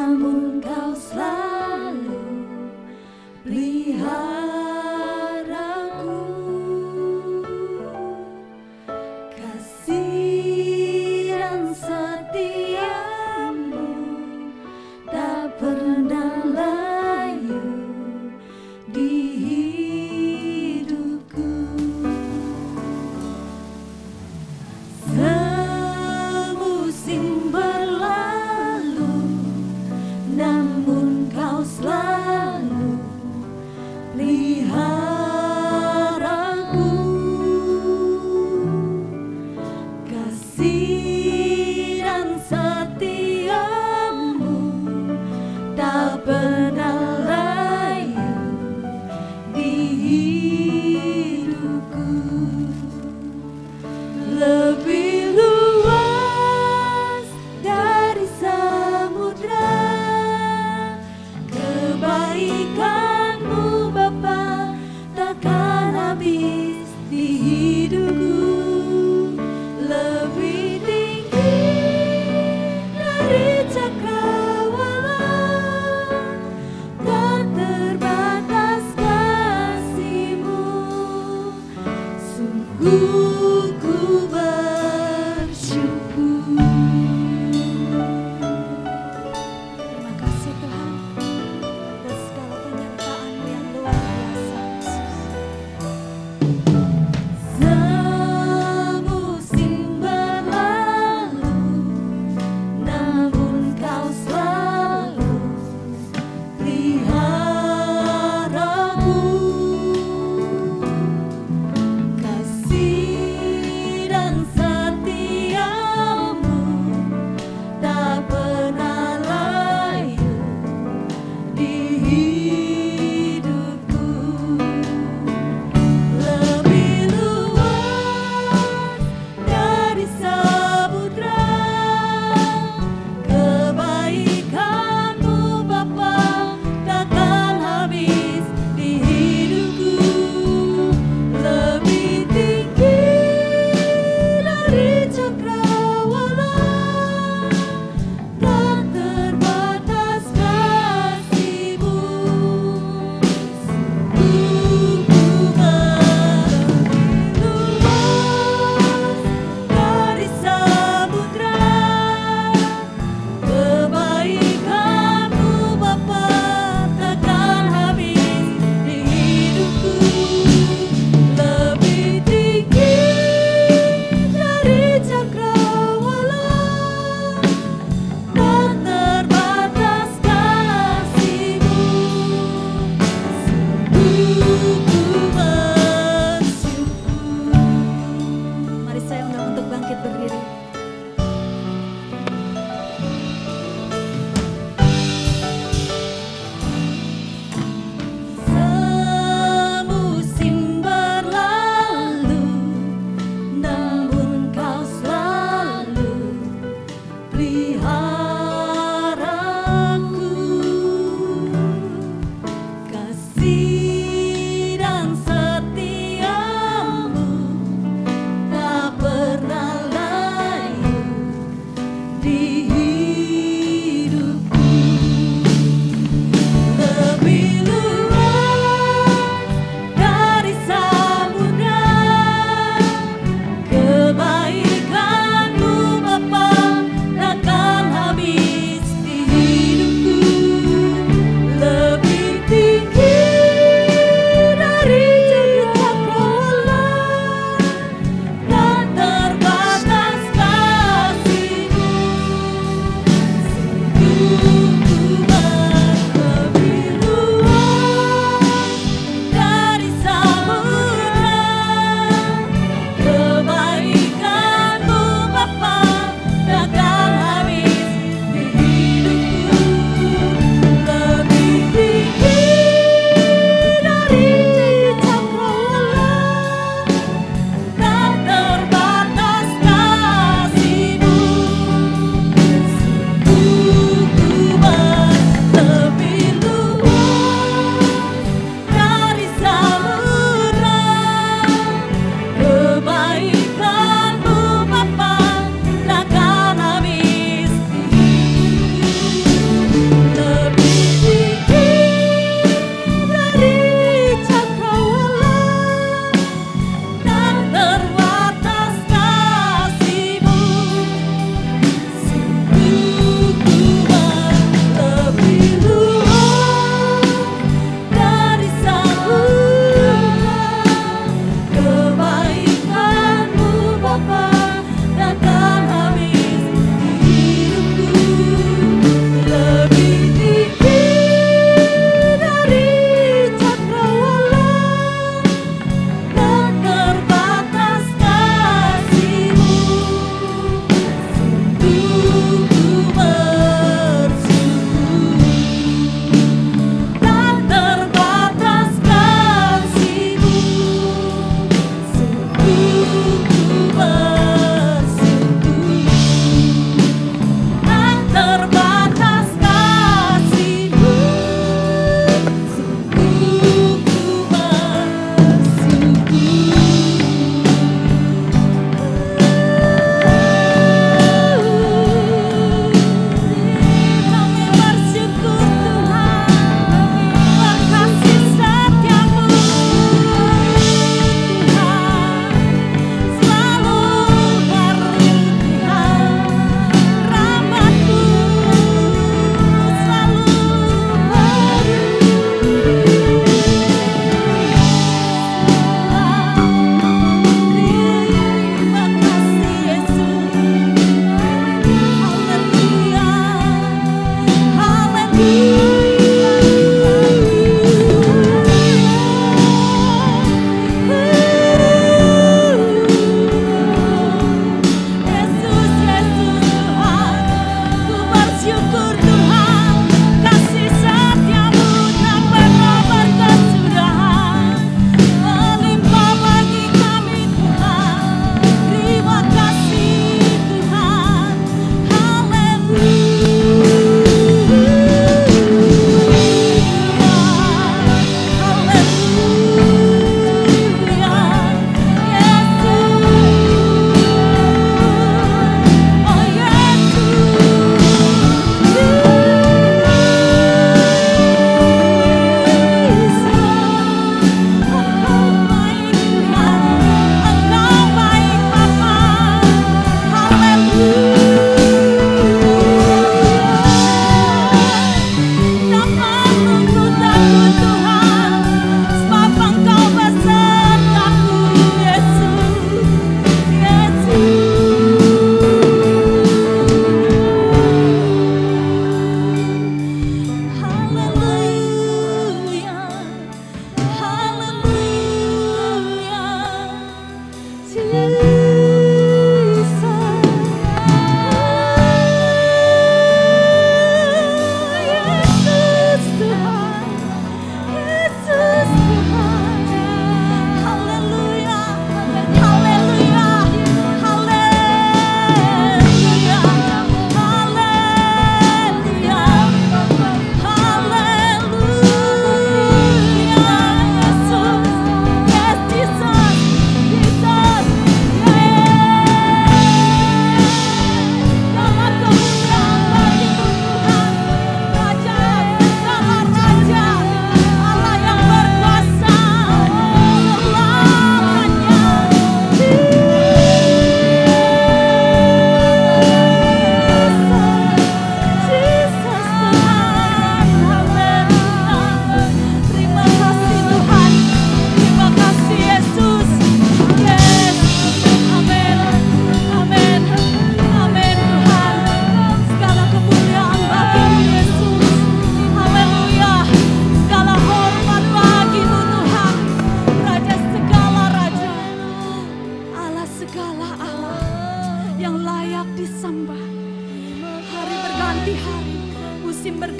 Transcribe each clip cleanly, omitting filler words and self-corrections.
namun kau selalu peliharaku. Kasih dan setiamu tak pernah layu di hidupku. Semusim berlalu, namun kau selalu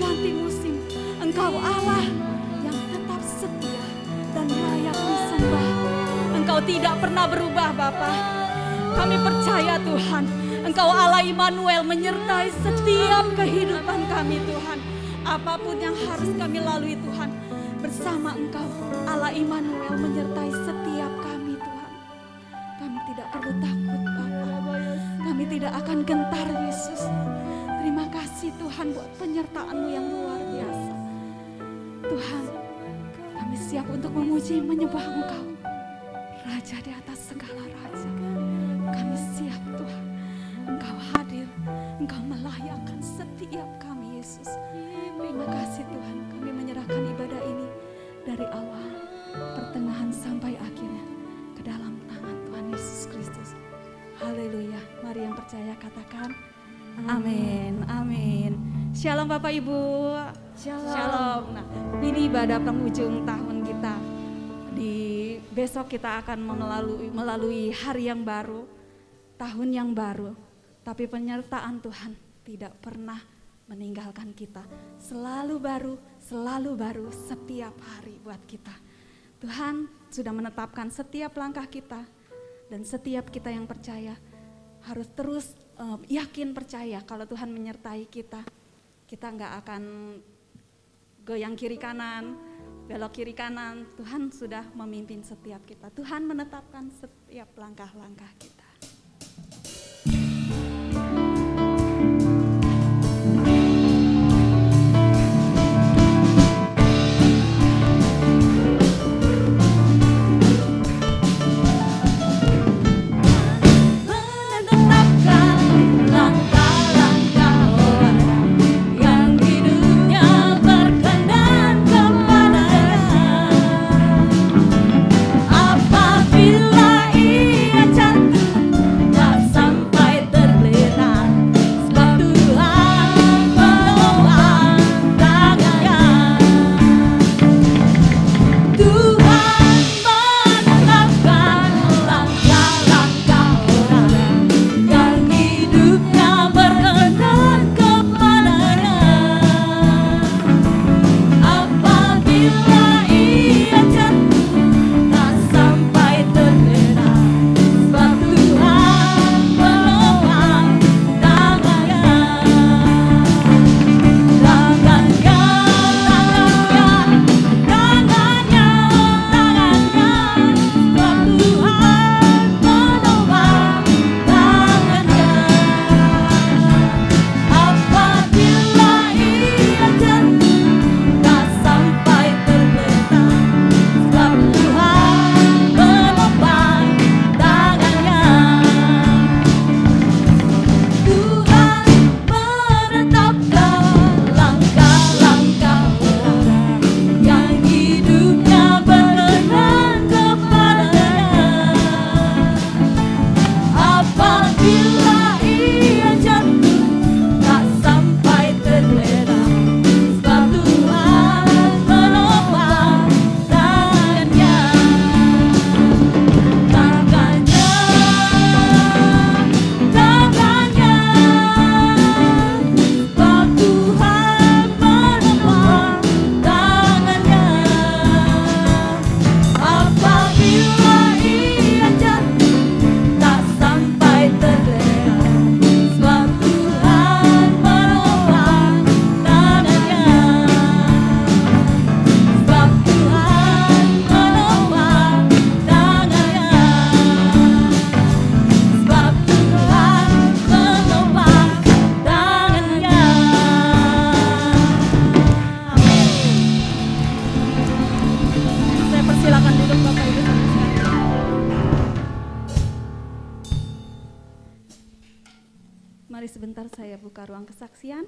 ganti musim, Engkau Allah yang tetap setia dan layak disembah. Engkau tidak pernah berubah Bapa. Kami percaya Tuhan, Engkau Allah Immanuel menyertai setiap kehidupan kami Tuhan. Apapun yang harus kami lalui Tuhan, bersama Engkau Allah Immanuel menyertai setiap kami Tuhan. Kami tidak perlu takut Bapa. Kami tidak akan gentar Yesus. Terima kasih Tuhan buat penyertaan-Mu yang luar biasa. Tuhan, kami siap untuk memuji menyembah Engkau, Raja di atas segala raja. Kami siap Tuhan, Engkau hadir, Engkau melayakkan setiap kami Yesus. Terima kasih Tuhan, kami menyerahkan ibadah ini dari awal, pertengahan sampai akhirnya ke dalam tangan Tuhan Yesus Kristus. Haleluya. Mari yang percaya katakan amin, amin. Shalom Bapak Ibu. Shalom. Nah, ini ibadah penghujung tahun kita. Di besok kita akan melalui hari yang baru, tahun yang baru. Tapi penyertaan Tuhan tidak pernah meninggalkan kita. Selalu baru setiap hari buat kita. Tuhan sudah menetapkan setiap langkah kita. Dan setiap kita yang percaya harus terus yakin percaya kalau Tuhan menyertai kita. Kita nggak akan goyang kiri kanan, belok kiri kanan. Tuhan sudah memimpin setiap kita. Tuhan menetapkan setiap langkah-langkah kita. Mari sebentar saya buka ruang kesaksian.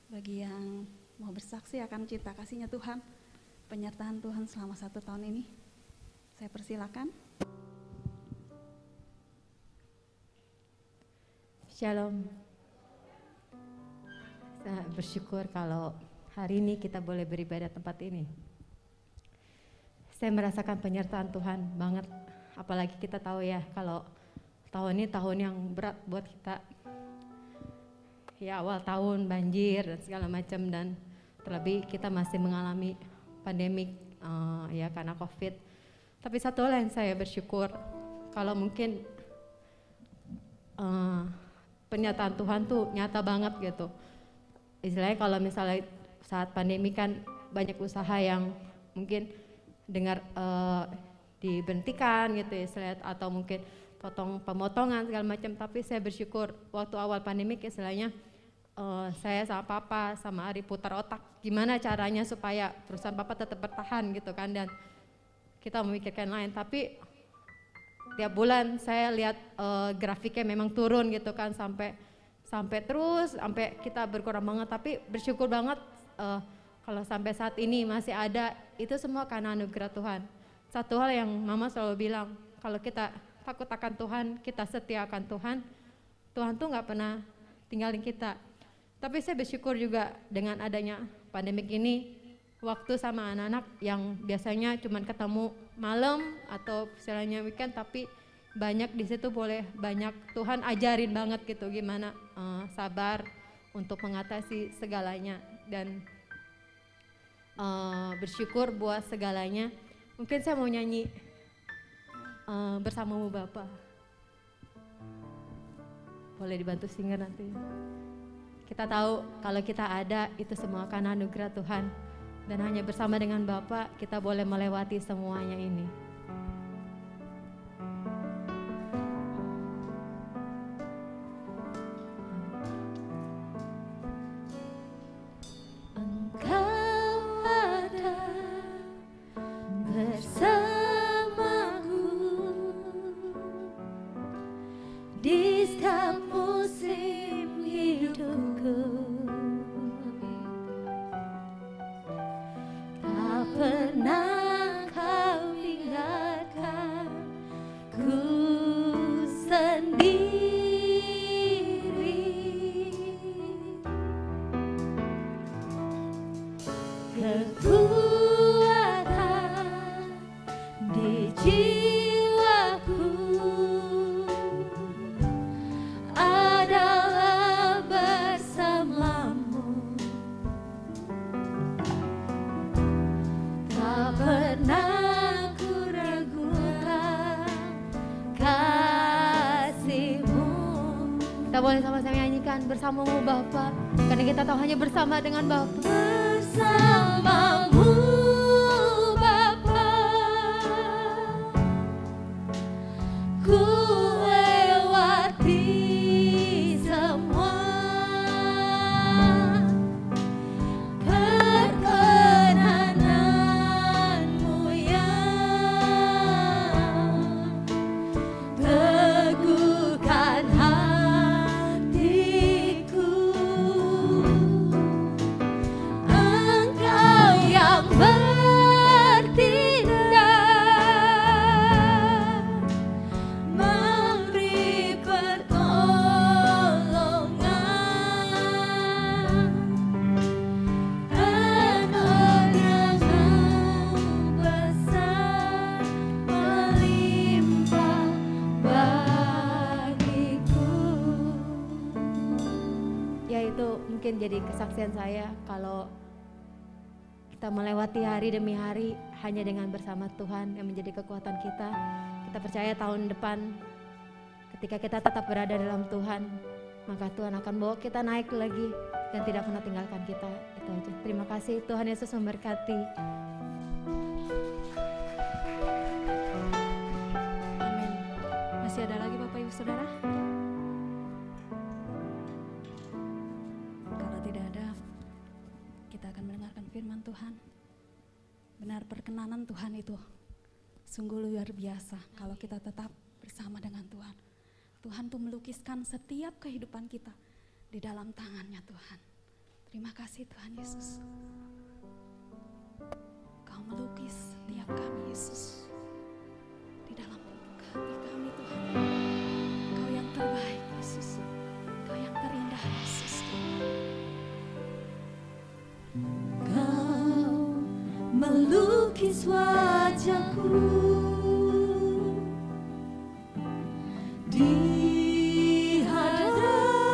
Bagi yang mau bersaksi akan cinta kasihnya Tuhan, penyertaan Tuhan selama 1 tahun ini, saya persilakan. Shalom. Saya bersyukur kalau hari ini kita boleh beribadah tempat ini. Saya merasakan penyertaan Tuhan banget, apalagi kita tahu ya kalau tahun ini tahun yang berat buat kita. ya awal tahun banjir dan segala macam, dan terlebih kita masih mengalami pandemik ya karena COVID. Tapi satu hal yang saya bersyukur, kalau mungkin pernyataan Tuhan tuh nyata banget gitu. Istilahnya kalau misalnya saat pandemi kan banyak usaha yang mungkin dengar diberhentikan gitu ya, istilahnya, atau mungkin pemotongan segala macam. Tapi saya bersyukur waktu awal pandemik istilahnya saya sama Papa sama Ari putar otak gimana caranya supaya perusahaan Papa tetap bertahan gitu kan, dan kita memikirkan lain. Tapi tiap bulan saya lihat grafiknya memang turun gitu kan, sampai kita berkurang banget. Tapi bersyukur banget kalau sampai saat ini masih ada, itu semua karena anugerah Tuhan. Satu hal yang Mama selalu bilang, kalau kita takut akan Tuhan, kita setia akan Tuhan, Tuhan tuh nggak pernah tinggalin kita. Tapi saya bersyukur juga dengan adanya pandemik ini, waktu sama anak-anak yang biasanya cuma ketemu malam atau istilahnya weekend, tapi banyak di situ banyak Tuhan ajarin banget gitu gimana sabar untuk mengatasi segalanya, dan bersyukur buat segalanya. Mungkin saya mau nyanyi Bersamamu Bapa. Boleh dibantu singer nanti. Kita tahu kalau kita ada itu semua karena anugerah Tuhan, dan hanya bersama dengan Bapa kita boleh melewati semuanya ini. Bersamamu Bapa, karena kita tahu hanya bersama dengan Bapa. Bersamamu Bapa, ku lewati semua perkenananmu yang teguhkan mungkin jadi kesaksian saya kalau kita melewati hari demi hari hanya dengan bersama Tuhan yang menjadi kekuatan kita. Kita percaya tahun depan ketika kita tetap berada dalam Tuhan, maka Tuhan akan bawa kita naik lagi dan tidak pernah tinggalkan kita. Itu aja. Terima kasih, Tuhan Yesus memberkati. Amin. Masih ada lagi Bapak Ibu Saudara? Firman Tuhan, benar perkenanan Tuhan itu sungguh luar biasa. Kalau kita tetap bersama dengan Tuhan, Tuhan tuh melukiskan setiap kehidupan kita di dalam tangannya Tuhan. Terima kasih Tuhan Yesus, Kau melukis setiap kami Yesus di dalam hati kami Tuhan. Kau yang terbaik Yesus, Kau yang terindah Yesus. Melukis wajahku di hadapanmu.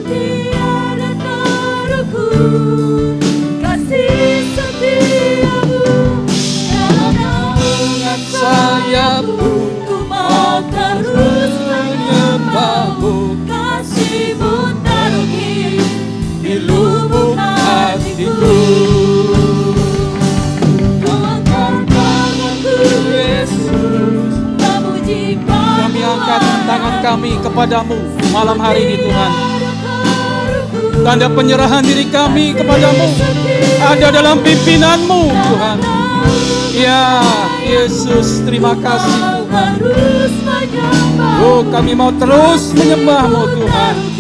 tiada terukur, kasih setiamu dalam naungan sayapmu, ku mau terus menyembahmu. Kasih-Mu terukir di lubuk hatiku. Kau angkat tanganku Yesus, memuji Kami angkat tangan kami kepadamu malam hari ini Tuhan. Tanda penyerahan diri kami kepadamu ada dalam pimpinanmu Tuhan. Ya Yesus, terima kasih Tuhan. Oh, kami mau terus menyembahmu Tuhan.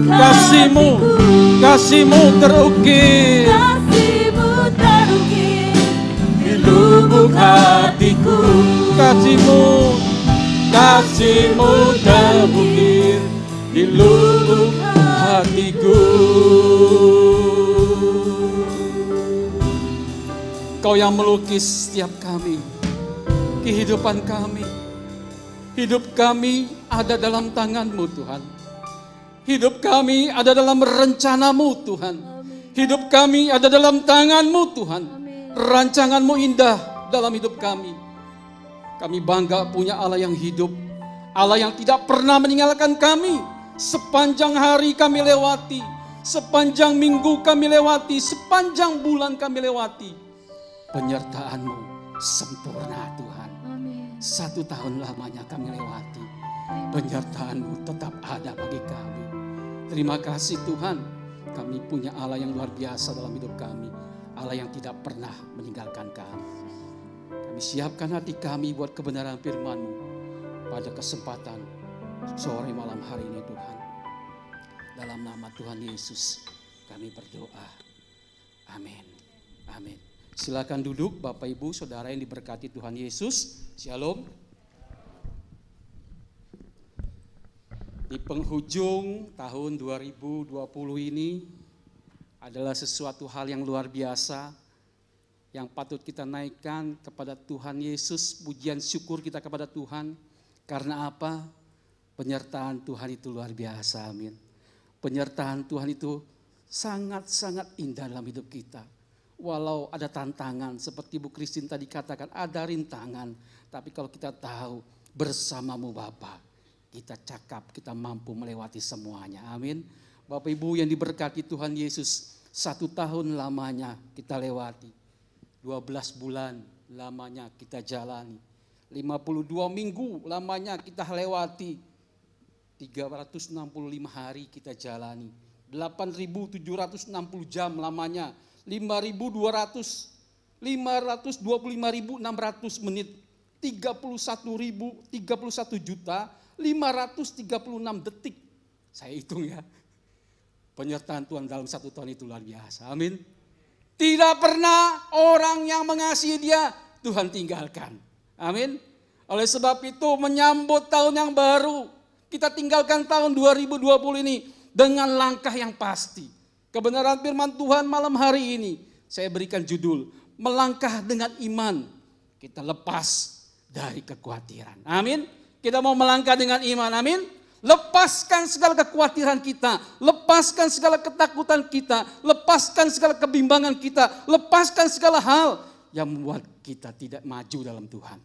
Kasih-Mu, kasih-Mu terukir di lubuk hatiku. Kasih-Mu, kasih-Mu terukir di lubuk hatiku. Kau yang melukis setiap kami, kehidupan kami. Hidup kami ada dalam tangan-Mu Tuhan. Hidup kami ada dalam rencana-Mu Tuhan. Hidup kami ada dalam tangan-Mu Tuhan. Rancangan-Mu indah dalam hidup kami. Kami bangga punya Allah yang hidup. Allah yang tidak pernah meninggalkan kami. Sepanjang hari kami lewati. Sepanjang minggu kami lewati. Sepanjang bulan kami lewati. Penyertaan-Mu sempurna Tuhan. 1 tahun lamanya kami lewati. Penyertaan-Mu tetap ada bagi kami. Terima kasih Tuhan. Kami punya Allah yang luar biasa dalam hidup kami. Allah yang tidak pernah meninggalkan kami. Kami siapkan hati kami buat kebenaran firman-Mu pada kesempatan sore malam hari ini Tuhan. Dalam nama Tuhan Yesus kami berdoa. Amin. Amin. Silakan duduk Bapak Ibu Saudara yang diberkati Tuhan Yesus. Shalom. Di penghujung tahun 2020 ini adalah sesuatu hal yang luar biasa yang patut kita naikkan kepada Tuhan Yesus, pujian syukur kita kepada Tuhan. Karena apa? Penyertaan Tuhan itu luar biasa, amin. Penyertaan Tuhan itu sangat-sangat indah dalam hidup kita. Walau ada tantangan, seperti Bu Christine tadi katakan, ada rintangan. Tapi kalau kita tahu bersama-Mu Bapa, kita cakap, kita mampu melewati semuanya, amin. Bapak Ibu yang diberkati Tuhan Yesus, 1 tahun lamanya kita lewati. 12 bulan lamanya kita jalani. 52 minggu lamanya kita lewati. 365 hari kita jalani. 8.760 jam lamanya. 525.600 menit. 31.536 detik. Saya hitung ya. Penyertaan Tuhan dalam 1 tahun itu luar biasa. Amin. Tidak pernah orang yang mengasihi Dia Tuhan tinggalkan. Amin. Oleh sebab itu menyambut tahun yang baru. Kita tinggalkan tahun 2020 ini dengan langkah yang pasti. Kebenaran firman Tuhan malam hari ini saya berikan judul, melangkah dengan iman. Kita lepas dari kekhawatiran. Amin. Kita mau melangkah dengan iman. Amin. Lepaskan segala kekhawatiran kita, lepaskan segala ketakutan kita, lepaskan segala kebimbangan kita, lepaskan segala hal yang membuat kita tidak maju dalam Tuhan.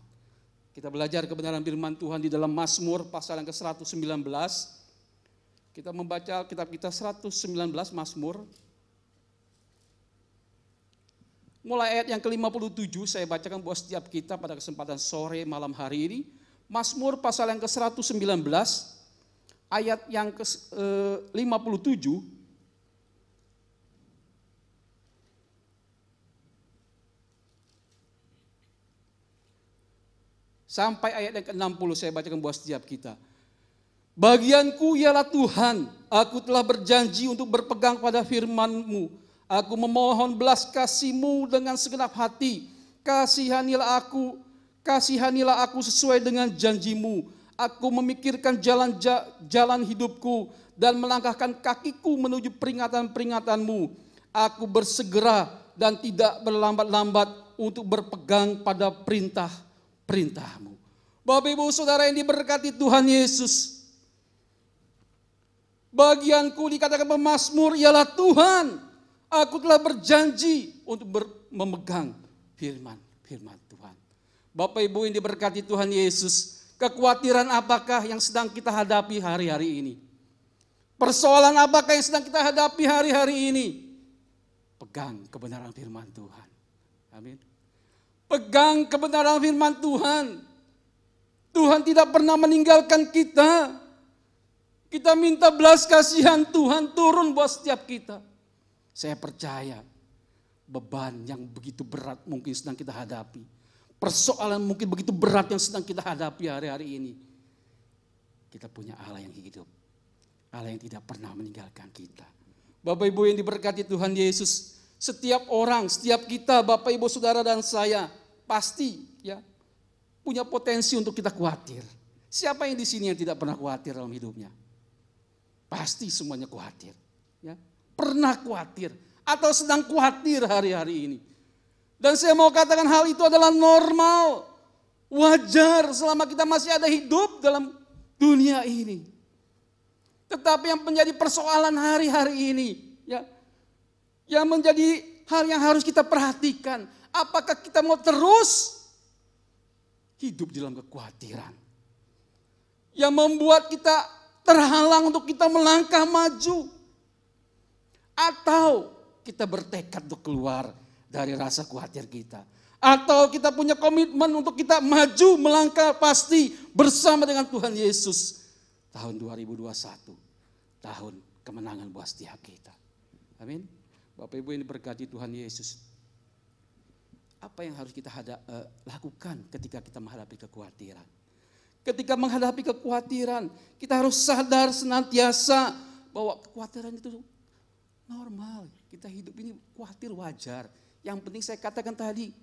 Kita belajar kebenaran firman Tuhan di dalam Mazmur pasal yang ke-119. Kita membaca kitab kita 119 Mazmur. Mulai ayat yang ke-57 saya bacakan buat setiap kita pada kesempatan sore malam hari ini. Mazmur pasal yang ke-119 ayat yang ke-57 sampai ayat yang ke-60 saya bacakan buat setiap kita. Bagianku ialah Tuhan, aku telah berjanji untuk berpegang pada firman-Mu. Aku memohon belas kasih-Mu dengan segenap hati. Kasihanilah aku sesuai dengan janji-Mu. Aku memikirkan jalan hidupku dan melangkahkan kakiku menuju peringatan-peringatan-Mu. Aku bersegera dan tidak berlambat-lambat untuk berpegang pada perintah-perintah-Mu. Bapak Ibu Saudara yang diberkati Tuhan Yesus. Bagianku dikatakan pemazmur ialah Tuhan. Aku telah berjanji untuk memegang firman Tuhan. Bapak Ibu yang diberkati Tuhan Yesus, kekhawatiran apakah yang sedang kita hadapi hari-hari ini? Persoalan apakah yang sedang kita hadapi hari-hari ini? Pegang kebenaran firman Tuhan. Amin. Pegang kebenaran firman Tuhan. Tuhan tidak pernah meninggalkan kita. Kita minta belas kasihan Tuhan turun buat setiap kita. Saya percaya beban yang begitu berat mungkin sedang kita hadapi. Persoalan mungkin begitu berat yang sedang kita hadapi hari-hari ini. Kita punya Allah yang hidup. Allah yang tidak pernah meninggalkan kita. Bapak Ibu yang diberkati Tuhan Yesus, setiap orang, setiap kita, Bapak Ibu Saudara dan saya pasti ya punya potensi untuk kita khawatir. Siapa yang di sini yang tidak pernah khawatir dalam hidupnya? Pasti semuanya khawatir. Ya. Pernah khawatir atau sedang khawatir hari-hari ini. Dan saya mau katakan hal itu adalah normal, wajar selama kita masih ada hidup dalam dunia ini. Tetapi yang menjadi persoalan hari-hari ini, ya, yang menjadi hal yang harus kita perhatikan, apakah kita mau terus hidup dalam kekhawatiran yang membuat kita terhalang untuk kita melangkah maju, atau kita bertekad untuk keluar dari rasa khawatir kita, atau kita punya komitmen untuk kita maju melangkah pasti bersama dengan Tuhan Yesus. Tahun 2021, tahun kemenangan buat setiap kita. Amin. Bapak Ibu yang diberkati Tuhan Yesus. Apa yang harus kita lakukan ketika kita menghadapi kekhawatiran? Ketika menghadapi kekhawatiran, kita harus sadar senantiasa bahwa kekhawatiran itu normal. Kita hidup ini khawatir wajar. Yang penting saya katakan tadi,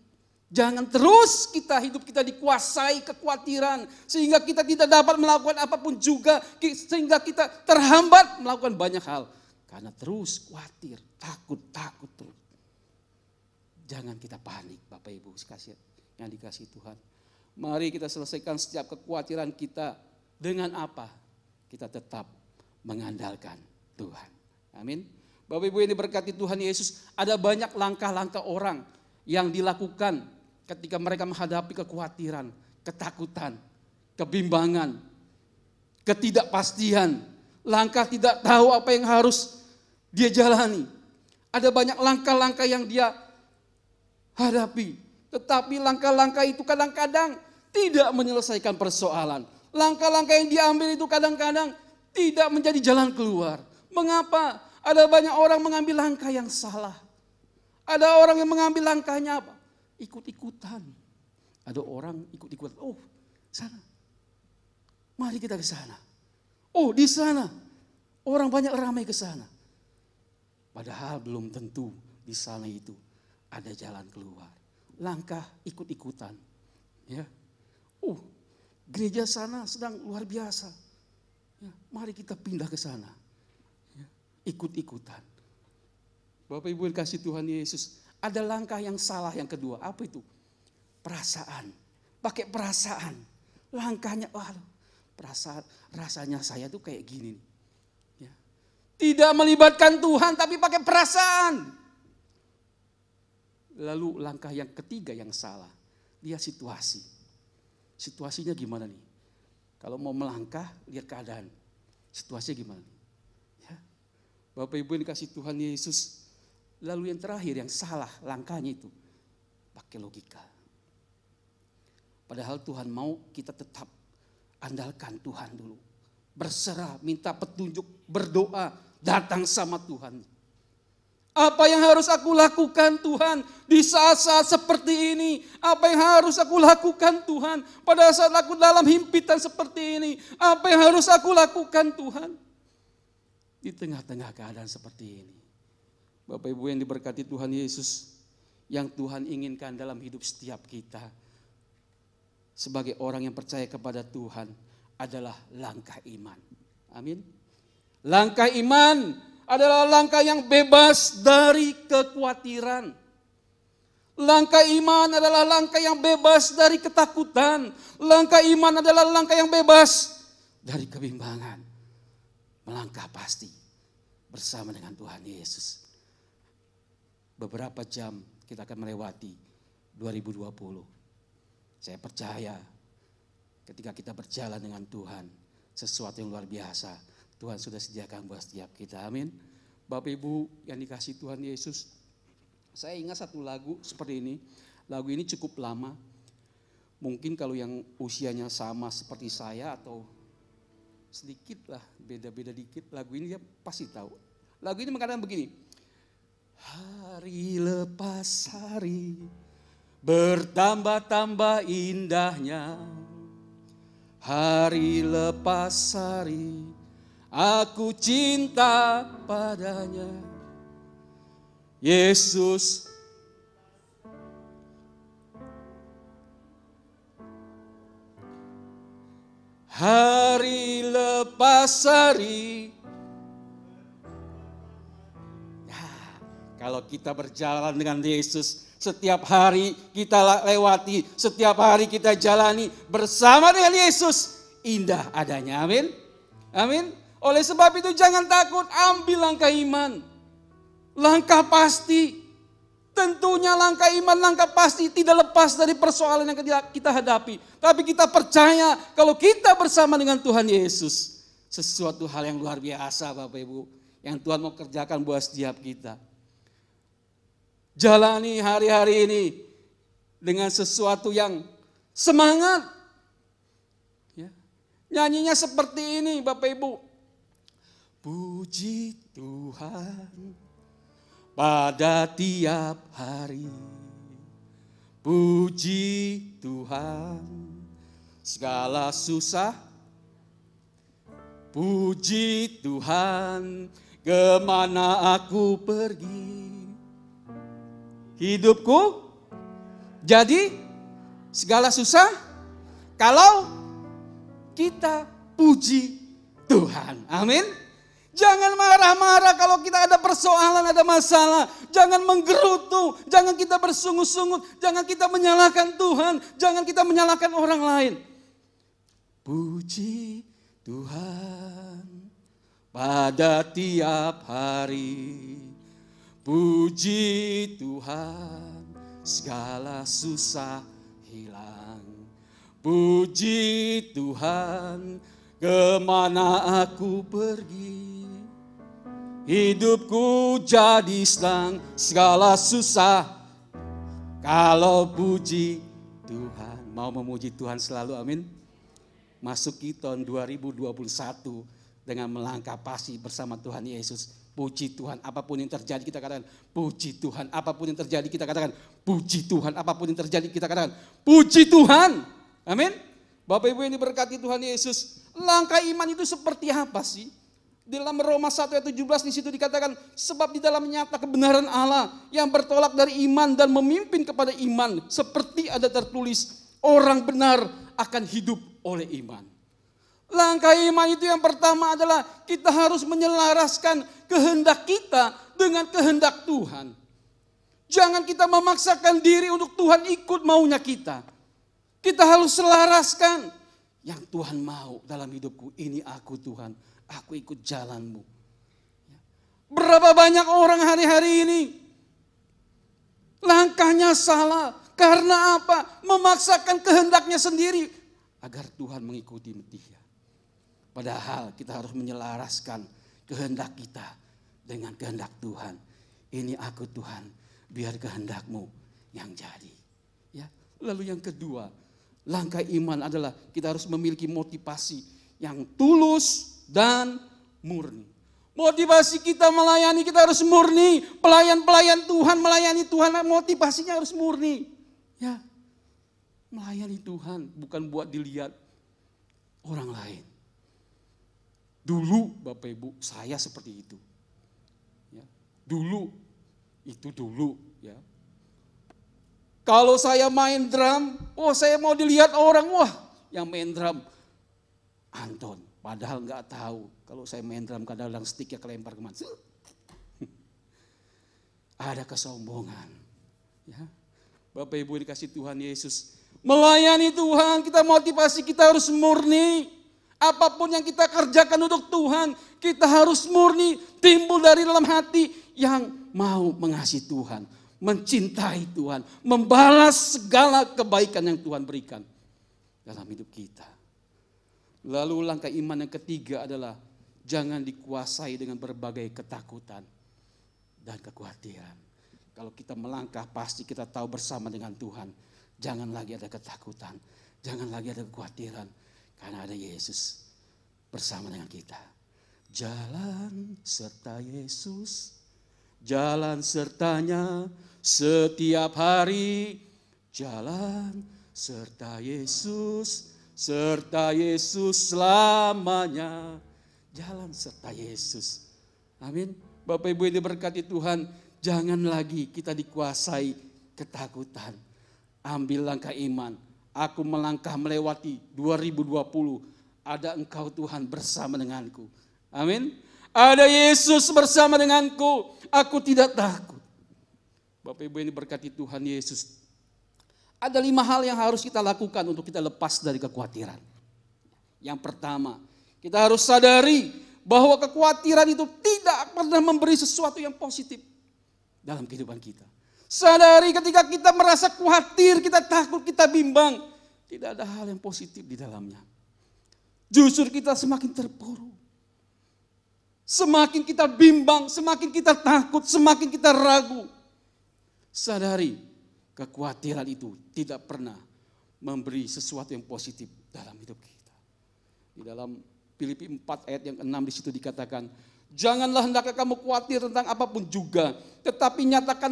jangan terus hidup kita dikuasai kekhawatiran sehingga kita tidak dapat melakukan apapun juga, sehingga kita terhambat melakukan banyak hal karena terus khawatir, takut terus. Jangan kita panik, Bapak Ibu yang dikasihi Tuhan. Mari kita selesaikan setiap kekhawatiran kita dengan apa? Kita tetap mengandalkan Tuhan. Amin. Bapak Ibu yang diberkati Tuhan Yesus, ada banyak langkah-langkah orang yang dilakukan ketika mereka menghadapi kekhawatiran, ketakutan, kebimbangan, ketidakpastian, langkah tidak tahu apa yang harus dia jalani. Ada banyak langkah-langkah yang dia hadapi, tetapi langkah-langkah itu kadang-kadang tidak menyelesaikan persoalan. Langkah-langkah yang diambil itu kadang-kadang tidak menjadi jalan keluar. Mengapa? Ada banyak orang mengambil langkah yang salah. Ada orang yang mengambil langkahnya apa? Ikut-ikutan. Ada orang ikut-ikutan. Oh, sana. Mari kita ke sana. Oh, di sana. Orang banyak ramai ke sana. Padahal belum tentu di sana itu ada jalan keluar. Langkah ikut-ikutan. Ya. Oh, gereja sana sedang luar biasa. Ya, mari kita pindah ke sana. Ya, ikut-ikutan. Bapak Ibu yang kasih Tuhan Yesus, ada langkah yang salah yang kedua. Apa itu? Perasaan. Pakai perasaan. Langkahnya, perasaan, rasanya saya tuh kayak gini. Ya. Tidak melibatkan Tuhan tapi pakai perasaan. Lalu langkah yang ketiga yang salah, lihat situasi. Situasinya gimana nih? Kalau mau melangkah, lihat keadaan. Situasinya gimana nih? Ya. Bapak Ibu yang dikasih Tuhan Yesus. Lalu yang terakhir yang salah langkahnya itu pakai logika. Padahal Tuhan mau kita tetap andalkan Tuhan dulu. Berserah, minta petunjuk, berdoa, datang sama Tuhan. Apa yang harus aku lakukan Tuhan di saat-saat seperti ini? Apa yang harus aku lakukan Tuhan pada saat aku dalam himpitan seperti ini? Apa yang harus aku lakukan Tuhan di tengah-tengah keadaan seperti ini? Bapak Ibu yang diberkati Tuhan Yesus, yang Tuhan inginkan dalam hidup setiap kita sebagai orang yang percaya kepada Tuhan adalah langkah iman. Amin. Langkah iman adalah langkah yang bebas dari kekhawatiran. Langkah iman adalah langkah yang bebas dari ketakutan. Langkah iman adalah langkah yang bebas dari kebimbangan. melangkah pasti bersama dengan Tuhan Yesus. Beberapa jam kita akan melewati 2020. Saya percaya ketika kita berjalan dengan Tuhan, sesuatu yang luar biasa Tuhan sudah sediakan buat setiap kita. Amin. Bapak Ibu yang dikasihi Tuhan Yesus, saya ingat satu lagu seperti ini. Lagu ini cukup lama. Mungkin kalau yang usianya sama seperti saya atau sedikit lah, beda-beda dikit, lagu ini dia pasti tahu. Lagu ini mengatakan begini. Hari lepas hari bertambah-tambah indahnya. Hari lepas hari aku cinta padanya. Yesus hari lepas hari. Kalau kita berjalan dengan Yesus, setiap hari kita lewati, setiap hari kita jalani bersama dengan Yesus, indah adanya. Amin. Amin. Oleh sebab itu jangan takut, ambil langkah iman. Langkah pasti. Tentunya langkah iman, langkah pasti tidak lepas dari persoalan yang kita hadapi. Tapi kita percaya kalau kita bersama dengan Tuhan Yesus, sesuatu hal yang luar biasa Bapak Ibu, yang Tuhan mau kerjakan buat setiap kita. Jalani hari-hari ini dengan sesuatu yang semangat. Ya. Nyanyinya seperti ini Bapak Ibu. Puji Tuhan pada tiap hari. Puji Tuhan segala susah. Puji Tuhan kemana aku pergi. Hidupku jadi segala susah kalau kita puji Tuhan. Amin. Jangan marah-marah kalau kita ada persoalan, ada masalah. Jangan menggerutu, jangan kita bersungut-sungut, jangan kita menyalahkan Tuhan, jangan kita menyalahkan orang lain. Puji Tuhan pada tiap hari. Puji Tuhan segala susah hilang. Puji Tuhan kemana aku pergi. Hidupku jadi senang segala susah kalau puji Tuhan. Mau memuji Tuhan selalu, amin. Masuki tahun 2021 dengan melangkah pasti bersama Tuhan Yesus. Puji Tuhan, apapun yang terjadi kita katakan puji Tuhan, apapun yang terjadi kita katakan puji Tuhan, apapun yang terjadi kita katakan puji Tuhan. Amin. Bapak Ibu yang diberkati Tuhan Yesus, langkah iman itu seperti apa sih? Di dalam Roma 1 ayat 17 di situ dikatakan sebab di dalam nyata kebenaran Allah yang bertolak dari iman dan memimpin kepada iman seperti ada tertulis orang benar akan hidup oleh iman. Langkah iman itu yang pertama adalah kita harus menyelaraskan kehendak kita dengan kehendak Tuhan. Jangan kita memaksakan diri untuk Tuhan ikut maunya kita. Kita harus selaraskan yang Tuhan mau dalam hidupku. Ini aku Tuhan, aku ikut jalanmu. Berapa banyak orang hari-hari ini langkahnya salah. Karena apa? Memaksakan kehendaknya sendiri agar Tuhan mengikuti dia. Padahal kita harus menyelaraskan kehendak kita dengan kehendak Tuhan. Ini aku Tuhan, biar kehendakmu yang jadi. Ya. Lalu yang kedua, langkah iman adalah kita harus memiliki motivasi yang tulus dan murni. Motivasi kita melayani, kita harus murni. Pelayan-pelayan Tuhan, melayani Tuhan, motivasinya harus murni. Ya, melayani Tuhan bukan buat dilihat orang lain. Dulu Bapak Ibu saya seperti itu. Ya, dulu ya. Kalau saya main drum, saya mau dilihat orang, yang main drum Anton. Padahal nggak tahu kalau saya main drum kadang-kadang sticknya kelempar kemana. Ada kesombongan. Ya. Bapak Ibu dikasih Tuhan Yesus. Melayani Tuhan, kita motivasi kita harus murni. Apapun yang kita kerjakan untuk Tuhan, kita harus murni timbul dari dalam hati yang mau mengasihi Tuhan, mencintai Tuhan, membalas segala kebaikan yang Tuhan berikan dalam hidup kita. Lalu langkah iman yang ketiga adalah jangan dikuasai dengan berbagai ketakutan dan kekhawatiran. Kalau kita melangkah pasti kita tahu bersama dengan Tuhan. Jangan lagi ada ketakutan, jangan lagi ada kekhawatiran. Karena ada Yesus bersama dengan kita. Jalan serta Yesus, jalan sertanya setiap hari. Jalan serta Yesus selamanya. Jalan serta Yesus. Amin. Bapak Ibu yang diberkati Tuhan, jangan lagi kita dikuasai ketakutan. Ambil langkah iman. Aku melangkah melewati 2020. Ada Engkau Tuhan bersama denganku. Amin. Ada Yesus bersama denganku. Aku tidak takut. Bapak Ibu yang diberkati Tuhan Yesus. Ada 5 hal yang harus kita lakukan untuk kita lepas dari kekhawatiran. Yang pertama, kita harus sadari bahwa kekhawatiran itu tidak pernah memberi sesuatu yang positif dalam kehidupan kita. Sadari ketika kita merasa khawatir, kita takut, kita bimbang. Tidak ada hal yang positif di dalamnya. Justru kita semakin terpuruk. Semakin kita bimbang, semakin kita takut, semakin kita ragu. Sadari kekhawatiran itu tidak pernah memberi sesuatu yang positif dalam hidup kita. Di dalam Filipi 4 ayat yang 6 di situ dikatakan, janganlah hendaknya kamu khawatir tentang apapun juga, tetapi nyatakan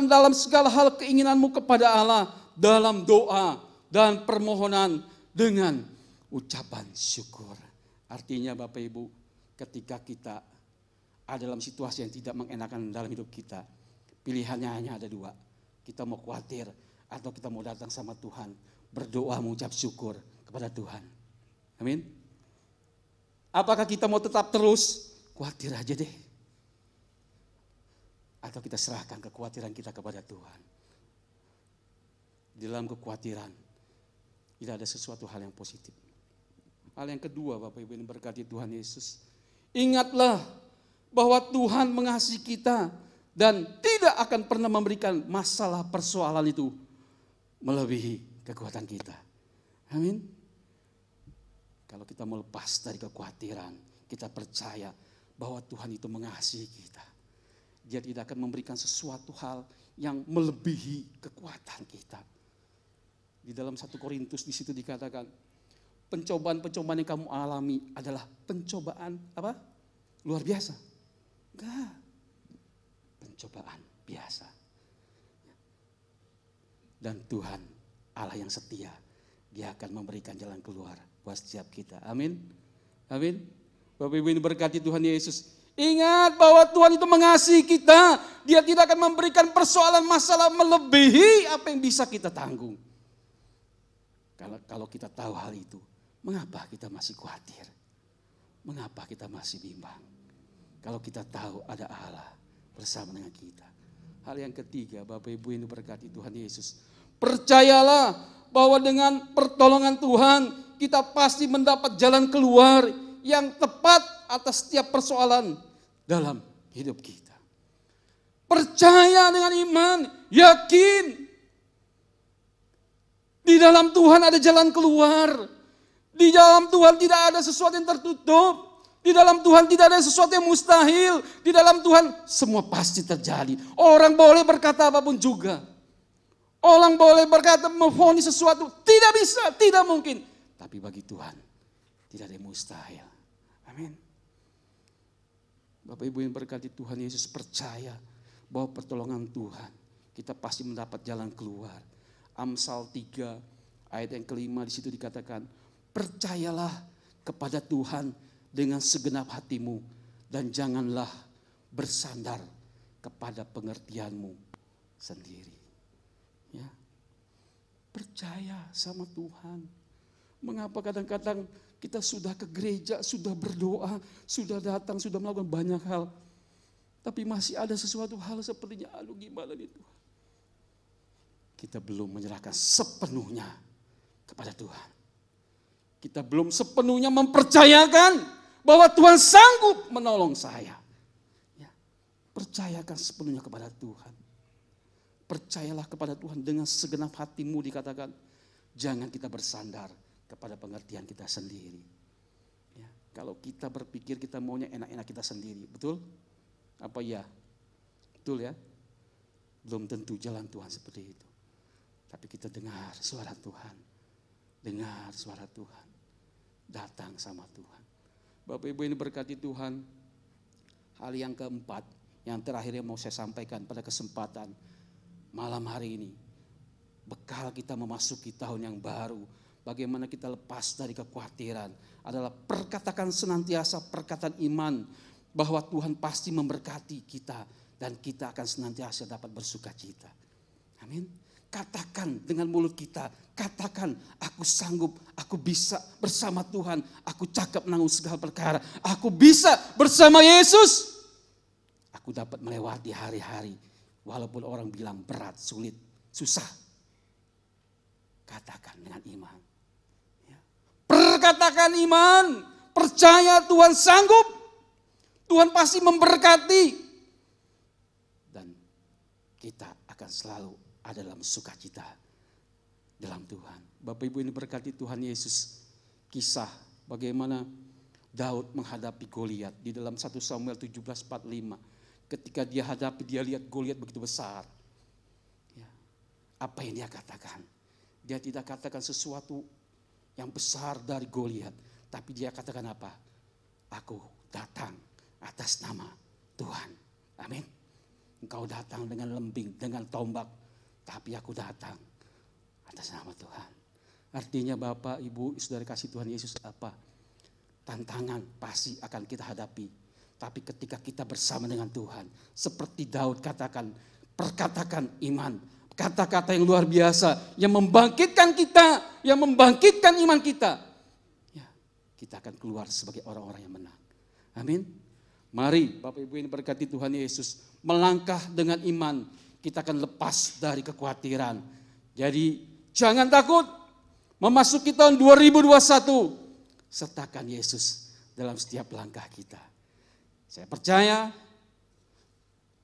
dalam segala hal keinginanmu kepada Allah dalam doa dan permohonan dengan ucapan syukur. Artinya Bapak Ibu, ketika kita ada dalam situasi yang tidak mengenakan dalam hidup kita, pilihannya hanya ada 2. Kita mau khawatir atau kita mau datang sama Tuhan, berdoa mengucap syukur kepada Tuhan. Amin. Apakah kita mau tetap terus khawatir aja deh? Atau kita serahkan kekhawatiran kita kepada Tuhan? Di dalam kekhawatiran tidak ada sesuatu hal yang positif. Hal yang kedua, Bapak Ibu yang berkati Tuhan Yesus, ingatlah bahwa Tuhan mengasihi kita dan tidak akan pernah memberikan masalah persoalan itu melebihi kekuatan kita. Amin. Kalau kita mau lepas dari kekhawatiran, kita percaya bahwa Tuhan itu mengasihi kita. Dia tidak akan memberikan sesuatu hal yang melebihi kekuatan kita. Di dalam 1 Korintus di situ dikatakan, pencobaan-pencobaan yang kamu alami adalah pencobaan apa? Luar biasa. Enggak. Pencobaan biasa. Dan Tuhan Allah yang setia, Dia akan memberikan jalan keluar buat setiap kita. Amin. Amin. Bapak Ibu ini berkati Tuhan Yesus. Ingat bahwa Tuhan itu mengasihi kita. Dia tidak akan memberikan persoalan masalah melebihi apa yang bisa kita tanggung. Kalau kita tahu hal itu, mengapa kita masih khawatir? Mengapa kita masih bimbang? Kalau kita tahu ada Allah bersama dengan kita. Hal yang ketiga, Bapak Ibu yang diberkati Tuhan Yesus. Percayalah bahwa dengan pertolongan Tuhan, kita pasti mendapat jalan keluar yang tepat atas setiap persoalan dalam hidup kita. Percaya dengan iman, yakin. Di dalam Tuhan ada jalan keluar. Di dalam Tuhan tidak ada sesuatu yang tertutup. Di dalam Tuhan tidak ada sesuatu yang mustahil. Di dalam Tuhan semua pasti terjadi. Orang boleh berkata apapun juga. Orang boleh berkata memvonis sesuatu. Tidak bisa, tidak mungkin. Tapi bagi Tuhan tidak ada yang mustahil. Amin. Bapak Ibu yang berkati Tuhan Yesus, percaya bahwa pertolongan Tuhan kita pasti mendapat jalan keluar. Amsal 3 ayat yang kelima di situ dikatakan, percayalah kepada Tuhan dengan segenap hatimu dan janganlah bersandar kepada pengertianmu sendiri. Ya. Percaya sama Tuhan. Mengapa kadang-kadang kita sudah ke gereja, sudah berdoa, sudah datang, sudah melakukan banyak hal, tapi masih ada sesuatu hal sepertinya, aduh gimana nih Tuhan. Kita belum menyerahkan sepenuhnya kepada Tuhan. Kita belum sepenuhnya mempercayakan bahwa Tuhan sanggup menolong saya. Ya, percayakan sepenuhnya kepada Tuhan. Percayalah kepada Tuhan dengan segenap hatimu, dikatakan. Jangan kita bersandar kepada pengertian kita sendiri. Ya, kalau kita berpikir kita maunya enak-enak kita sendiri, betul? Apa ya? Betul ya? Belum tentu jalan Tuhan seperti itu. Tapi kita dengar suara Tuhan. Dengar suara Tuhan. Datang sama Tuhan. Bapak Ibu ini berkati Tuhan. Hal yang keempat, yang terakhir yang mau saya sampaikan pada kesempatan malam hari ini. Bekal kita memasuki tahun yang baru. Bagaimana kita lepas dari kekhawatiran. Adalah perkatakan senantiasa perkataan iman. Bahwa Tuhan pasti memberkati kita. Dan kita akan senantiasa dapat bersuka cita. Amin. Katakan dengan mulut kita. Katakan aku sanggup. Aku bisa bersama Tuhan. Aku cakap menanggung segala perkara. Aku bisa bersama Yesus. Aku dapat melewati hari-hari. Walaupun orang bilang berat, sulit, susah. Katakan dengan iman. Ya. Perkatakan iman. Percaya Tuhan sanggup. Tuhan pasti memberkati. Dan kita akan selalu ada dalam sukacita dalam Tuhan. Bapak Ibu ini berkati Tuhan Yesus. Kisah bagaimana Daud menghadapi Goliat di dalam 1 Samuel 17:45. Ketika dia hadapi, dia lihat Goliat begitu besar. Ya. Apa yang dia katakan? Dia tidak katakan sesuatu yang besar dari Goliat. Tapi dia katakan apa? Aku datang atas nama Tuhan. Amin. Engkau datang dengan lembing, dengan tombak. Tapi aku datang atas nama Tuhan. Artinya Bapak, Ibu, Saudara kasih Tuhan Yesus apa? Tantangan pasti akan kita hadapi. Tapi ketika kita bersama dengan Tuhan. Seperti Daud katakan, perkatakan iman. Kata-kata yang luar biasa. Yang membangkitkan kita. Yang membangkitkan iman kita. Ya, kita akan keluar sebagai orang-orang yang menang. Amin. Mari Bapak Ibu ini berkati Tuhan Yesus. Melangkah dengan iman. Kita akan lepas dari kekhawatiran. Jadi jangan takut. Memasuki tahun 2021. Sertakan Yesus dalam setiap langkah kita. Saya percaya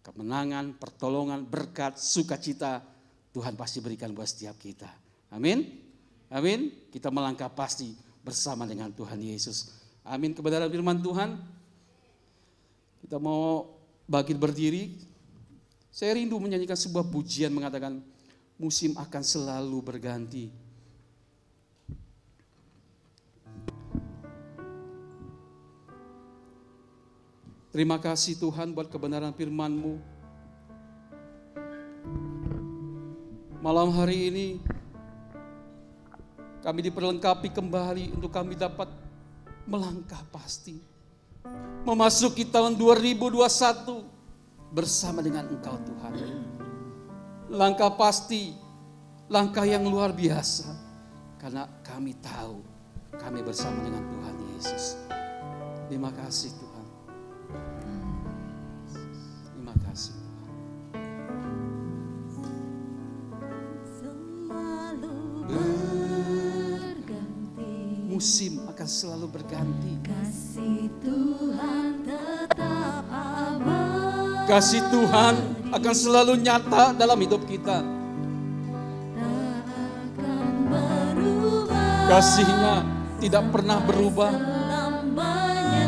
kemenangan, pertolongan, berkat, sukacita Tuhan pasti berikan buat setiap kita. Amin. Amin. Kita melangkah pasti bersama dengan Tuhan Yesus. Amin. Kebenaran firman Tuhan. Kita mau bangkit berdiri. Saya rindu menyanyikan sebuah pujian mengatakan musim akan selalu berganti. Terima kasih Tuhan buat kebenaran firman-Mu. Malam hari ini kami diperlengkapi kembali untuk kami dapat melangkah pasti. Memasuki tahun 2021 bersama dengan Engkau Tuhan. Langkah pasti, langkah yang luar biasa. Karena kami tahu kami bersama dengan Tuhan Yesus. Terima kasih Tuhan. Terima kasih Tuhan. Selalu berganti. Musim akan selalu berganti. Kasih Tuhan tetap abadi. Kasih Tuhan akan selalu nyata dalam hidup kita. Tak akan berubah. Kasih-Nya tidak pernah berubah. Selamanya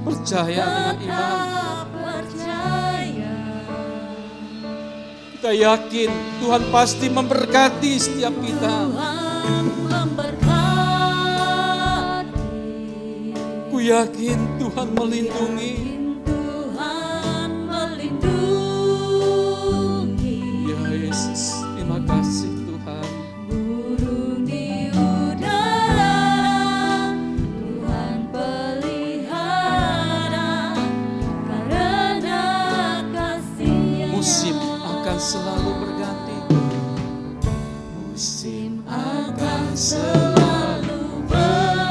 Percaya dengan iman. tetap percaya. Kita yakin Tuhan pasti memberkati setiap kita. Tuhan memberkati. Ku yakin Tuhan melindungi. Tuhan melindungi. Ya Yesus, terima kasih Tuhan. Burung di udara Tuhan pelihara karena kasih-Nya. Musim akan selalu berganti. Musim akan selalu berganti.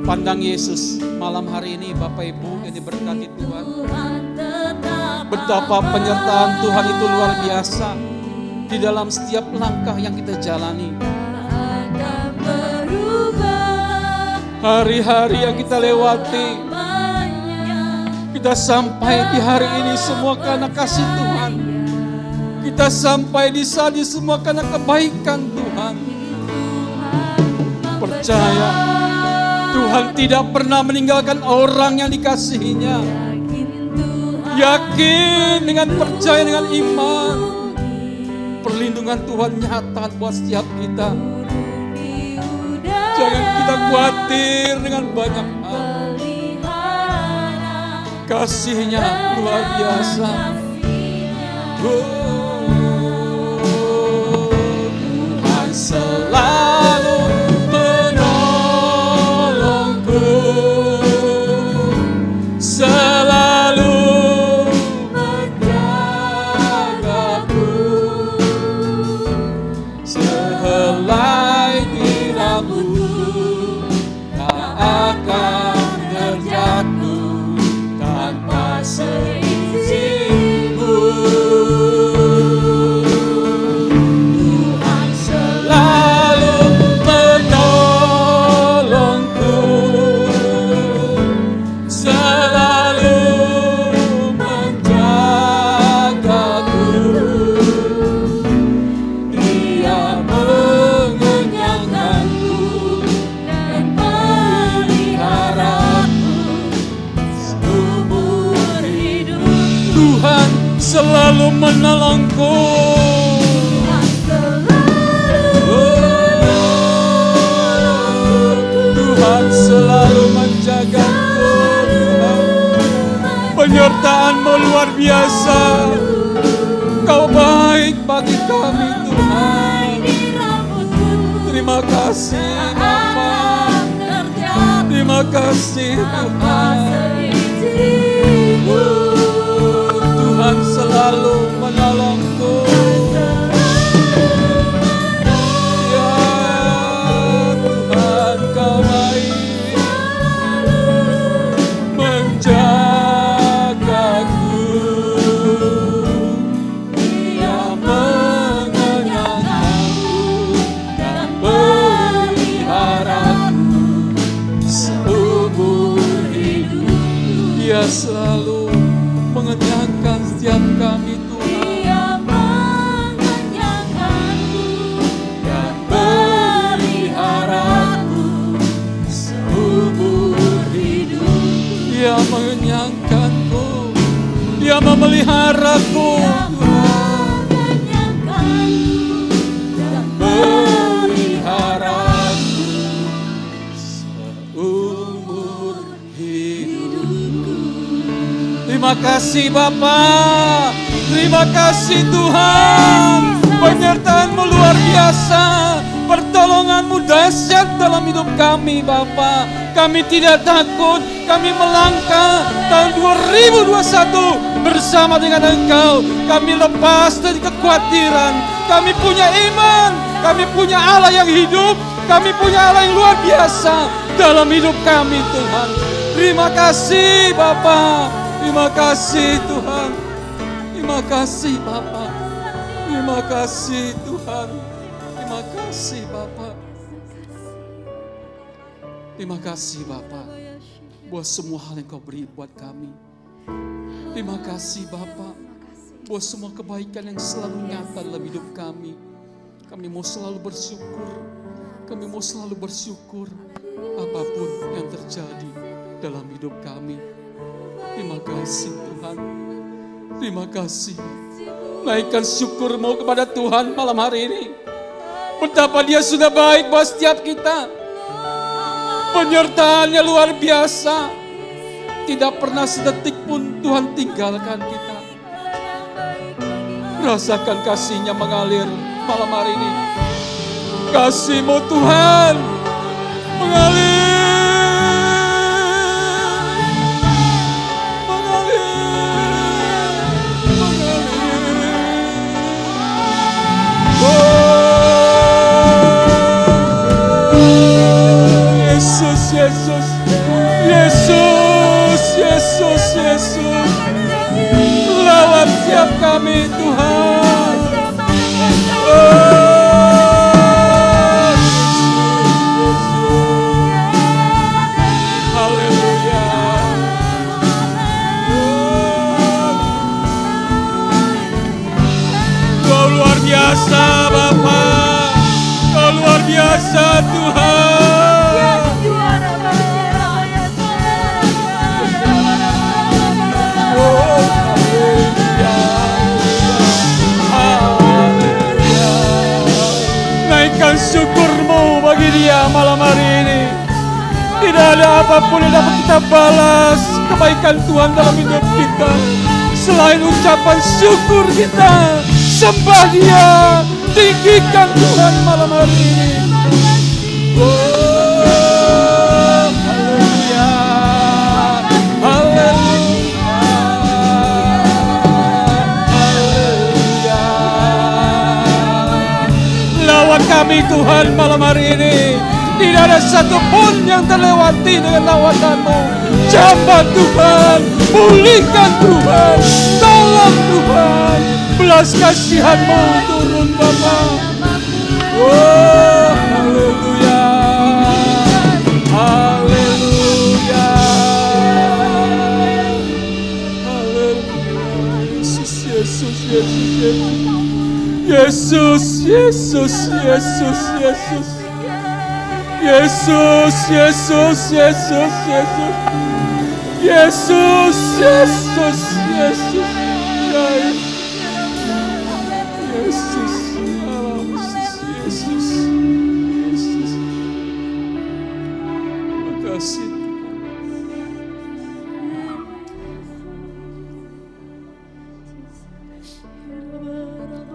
Pandang Yesus malam hari ini Bapak Ibu yang diberkati Tuhan. Tuhan tetap Betapa penyertaan Tuhan itu luar biasa di dalam setiap langkah yang kita jalani. akan berubah. Hari-hari yang kita lewati, kita sampai di hari ini semua karena kasih Tuhan. Kita sampai di saat ini semua karena kebaikan Tuhan. Percaya, Tuhan tidak pernah meninggalkan orang yang dikasihinya. Yakin dengan percaya, dengan iman, perlindungan Tuhan nyata buat setiap kita. Jangan kita khawatir dengan banyak hal. Kasih-Nya luar biasa. Tuhan selalu menolongku, selalu menjagaku, sehelai diramu tak akan terjatuh tanpa seizinku. Tuhan selalu menolongku, selalu menjagaku. Dia mengenyangkanku dan meliharaku seumur hidup. Tuhan selalu menolongku. Tuhan selalu menjagaku. Penyertaan-Mu luar biasa. Kau baik bagi kami Tuhan. Terima kasih Bapa. Terima kasih Tuhan. Tuhan selalu menolongku. Ya Tuhan, Kau baik menjagaku. Dia mengenyangkanku dan meliharaku seumur hidup. Dia selalu mengenyangkan setiap kami Tuhan. Dia mengenyangkanku dan meliharaku seumur hidup. Dia mengenyangkanku, Dia memeliharaku. Dan meliharaku seumur hidupku. Terima kasih Bapa, terima kasih Tuhan. Penyertaan-Mu luar biasa, pertolongan-Mu dahsyat dalam hidup kami Bapa. Kami tidak takut, kami melangkah tahun 2021 bersama dengan Engkau. Kami lepas dari kekhawatiran, kami punya iman, kami punya Allah yang hidup, kami punya Allah yang luar biasa dalam hidup kami Tuhan. Terima kasih Bapa. Terima kasih Tuhan. Terima kasih Bapa. Terima kasih Tuhan. Terima kasih Bapa. Terima kasih Bapa buat semua hal yang Kau beri buat kami. Terima kasih Bapa buat semua kebaikan yang selalu nyata dalam hidup kami. Kami mau selalu bersyukur. Kami mau selalu bersyukur apapun yang terjadi dalam hidup kami. Terima kasih Tuhan. Terima kasih. Naikkan syukur-Mu kepada Tuhan malam hari ini. Betapa Dia sudah baik buat setiap kita. Penyertaan-Nya luar biasa. Tidak pernah sedetik pun Tuhan tinggalkan kita. Rasakan kasih-Nya mengalir malam hari ini. Kasih-Mu Tuhan mengalir. Yesus, Yesus, Yesus, Yesus, lawat setiap kami Tuhan. biasa Bapa, Kau luar biasa Tuhan. Oh, haleluya, haleluya. Naikkan syukur-Mu bagi Dia malam hari ini. Tidak ada apapun yang dapat kita balas kebaikan Tuhan dalam hidup kita selain ucapan syukur kita. Sembah Dia, tinggikan Tuhan malam hari ini. Oh, haleluya, haleluya, haleluya. Lawat kami Tuhan malam hari ini. Tidak ada satupun yang terlewati dengan lawatan-Mu. Jamah Tuhan, pulihkan Tuhan, tolong Tuhan, belas kasihan-Mu turun Bapa. Oh, haleluya, haleluya, haleluya. Yesus, Yesus, Yesus, Yesus, Yesus, Yesus, Yesus. Yesus, Yesus, Yesus, Yesus, Yesus, Yesus, Yesus, Yesus, Yesus, Yesus. Terima kasih.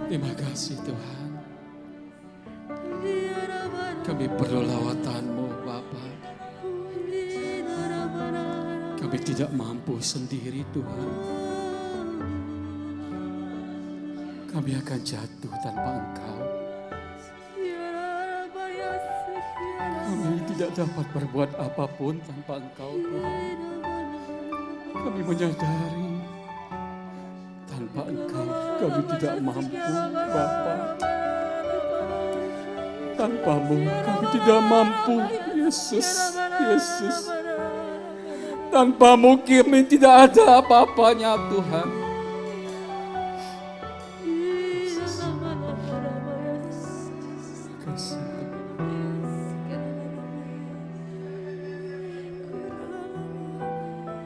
Terima kasih Tuhan. Kami perlu lawatan-Mu Bapa. Kami tidak mampu sendiri Tuhan. Kami akan jatuh tanpa Engkau. Kami tidak dapat berbuat apapun tanpa Engkau Tuhan. Kami menyadari tanpa Engkau kami tidak mampu Bapa. Tanpa-Mu kami tidak mampu, Yesus, Yesus. Tanpa-Mu kami tidak ada apa-apanya Tuhan.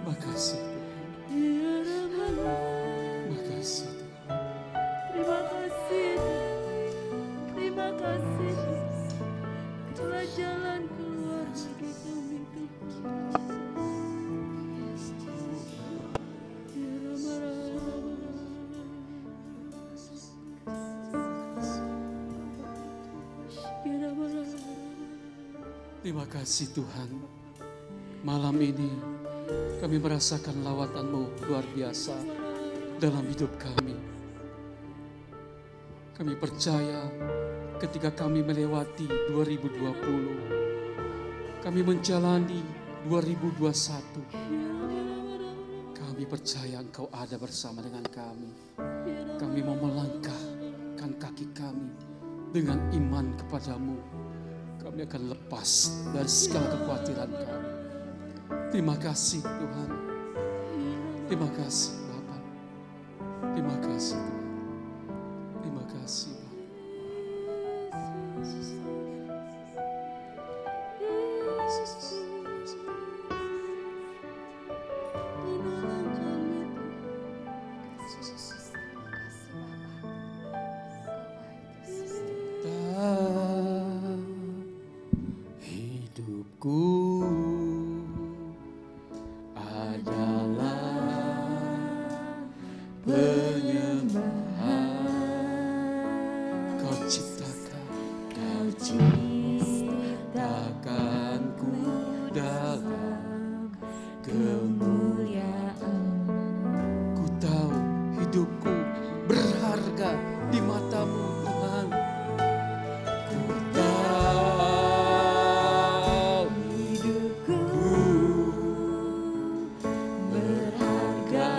Makasih Tuhan. Makasih Tuhan. Terima kasih. Itulah jalan keluar bagi kami Terima kasih Tuhan. Malam ini kami merasakan lawatan-Mu luar biasa dalam hidup kami. Kami percaya ketika kami melewati 2020, kami menjalani 2021, kami percaya Engkau ada bersama dengan kami. Kami mau melangkahkan kaki kami dengan iman kepadamu. Kami akan lepas dari segala kekhawatiran kami. Terima kasih Tuhan. Terima kasih Bapa. Terima kasih Tuhan. Terima kasih Bapa. Hidupku adalah penyembahan. Kau ciptakanku dalam kemuliaan. Ku tahu hidupku berharga di mata-Mu Tuhan. Ku tahu hidupku berharga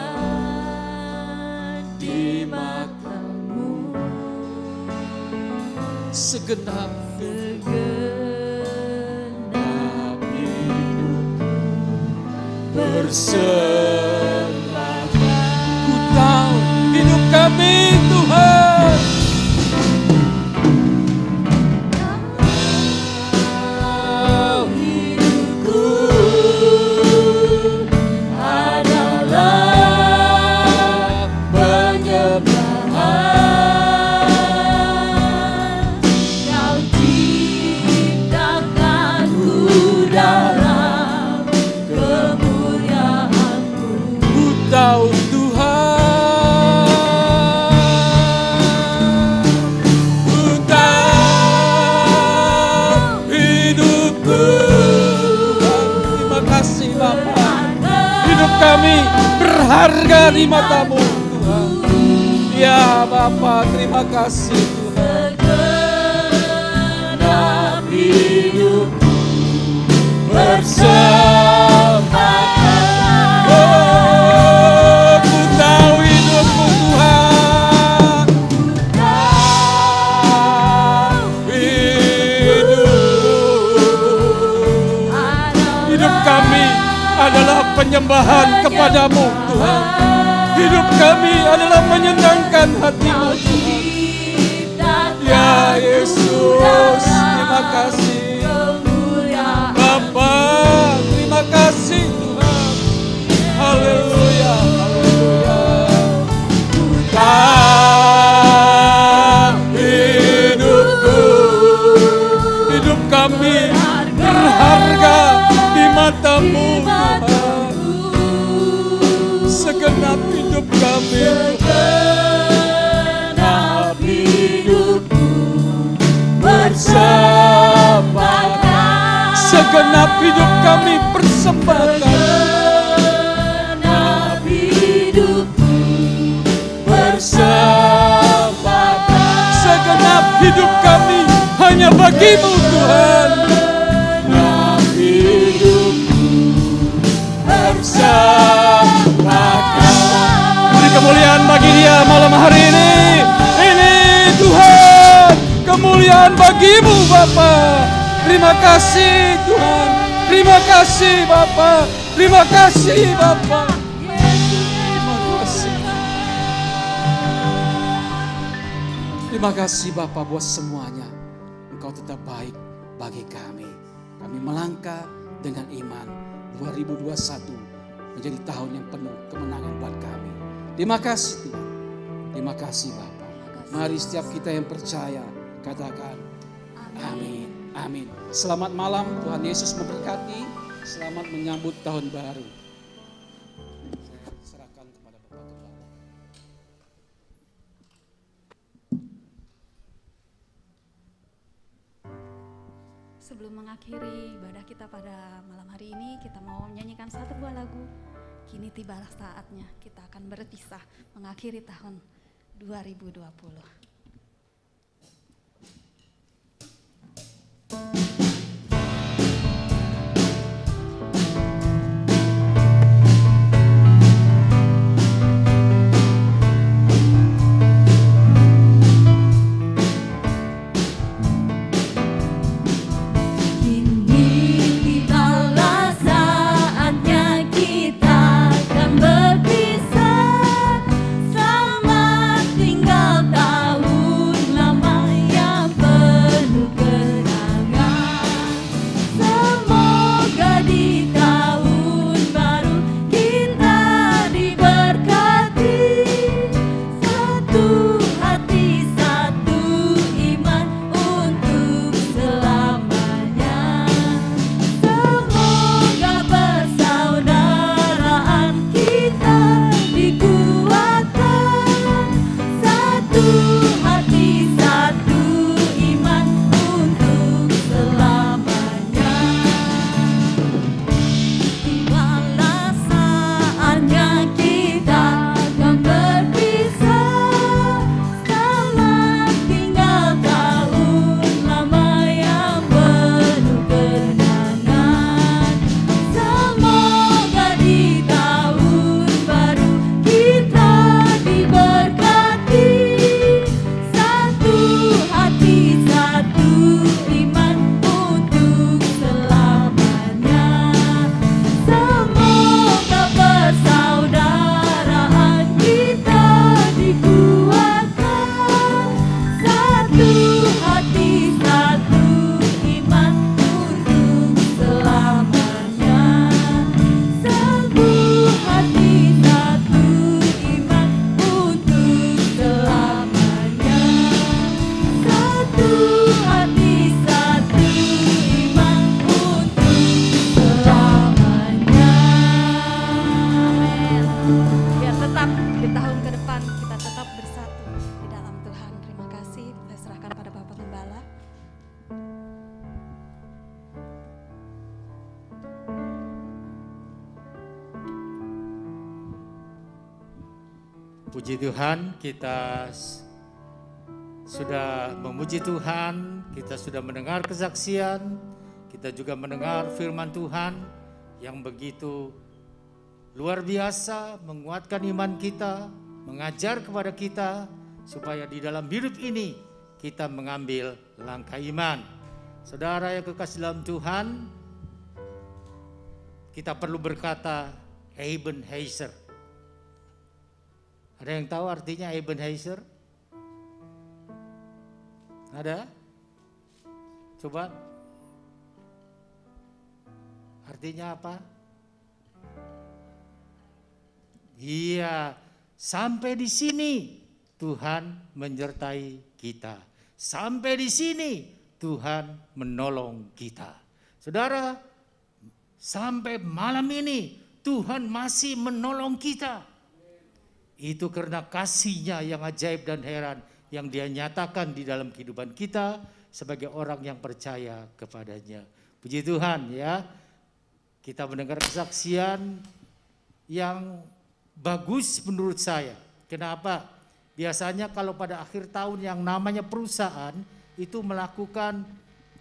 di mata-Mu. Segenap hidupku bersembah. Ku tahu hidup kami Tuhan tahu Tuhan, ku tahu hidupku. Terima kasih Bapa, hidup kami berharga di mata-Mu Tuhan. Ya Bapa, terima kasih Tuhan. Segenap hidupku bersembahkan. Oh, ku tahu hidupku Tuhan, hidup kami adalah penyembahan kepadamu Tuhan. Hidup kami adalah menyenangkan hati-Mu Tuhan. Ya Yesus, terima kasih Bapa, terima kasih Tuhan. Haleluya, haleluya. Hidupku, hidup kami berharga di mata-Mu Tuhan. Segenap hidup kami, segenap hidupku bersembahkan. Segenap hidup kami persembahkan. Segenap hidupku bersembahkan. Segenap hidup kami hanya bagi-Mu Tuhan. Segenap hidupku bersembahkan. Beri kemuliaan bagi Dia malam hari ini. Ini Tuhan, kemuliaan bagi-Mu Bapa. Terima kasih Tuhan, terima kasih Bapa, terima kasih Bapa. Terima kasih. Terima kasih Bapa buat semuanya. Engkau tetap baik bagi kami. Kami melangkah dengan iman. 2021 menjadi tahun yang penuh kemenangan buat kami. Terima kasih Tuhan. Terima kasih Bapa. Mari setiap kita yang percaya katakan amin. Amin. Selamat malam, Tuhan Yesus memberkati. Selamat menyambut tahun baru. Saya serahkan kepada Bapak Gembala. Sebelum mengakhiri ibadah kita pada malam hari ini, kita mau menyanyikan satu buah lagu. Kini tibalah saatnya kita akan berpisah mengakhiri tahun 2020. Selamat tinggal tahun Puji Tuhan, kita sudah memuji Tuhan, kita sudah mendengar kesaksian, kita juga mendengar firman Tuhan yang begitu luar biasa, menguatkan iman kita, mengajar kepada kita supaya di dalam hidup ini kita mengambil langkah iman. Saudara yang kekasih dalam Tuhan, kita perlu berkata Ebenezer. Ada yang tahu artinya Ebenezer? Ada? Coba. Artinya apa? Iya, sampai di sini Tuhan menyertai kita. Sampai di sini Tuhan menolong kita. Saudara, sampai malam ini Tuhan masih menolong kita. Itu karena kasih-Nya yang ajaib dan heran yang Dia nyatakan di dalam kehidupan kita sebagai orang yang percaya kepada-Nya. Puji Tuhan ya. Kita mendengar kesaksian yang bagus menurut saya. Kenapa? Biasanya kalau pada akhir tahun yang namanya perusahaan itu melakukan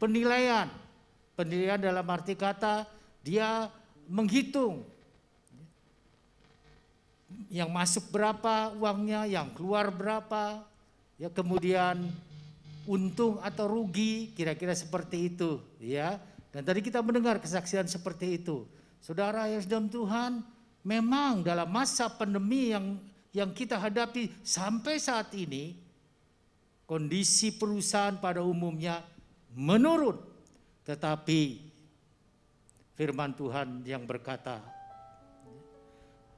penilaian. Penilaian dalam arti kata dia menghitung yang masuk berapa uangnya, yang keluar berapa, ya kemudian untung atau rugi, kira-kira seperti itu, ya. Dan tadi kita mendengar kesaksian seperti itu. Saudara yang dalam Tuhan, memang dalam masa pandemi yang kita hadapi sampai saat ini, kondisi perusahaan pada umumnya menurun. Tetapi firman Tuhan yang berkata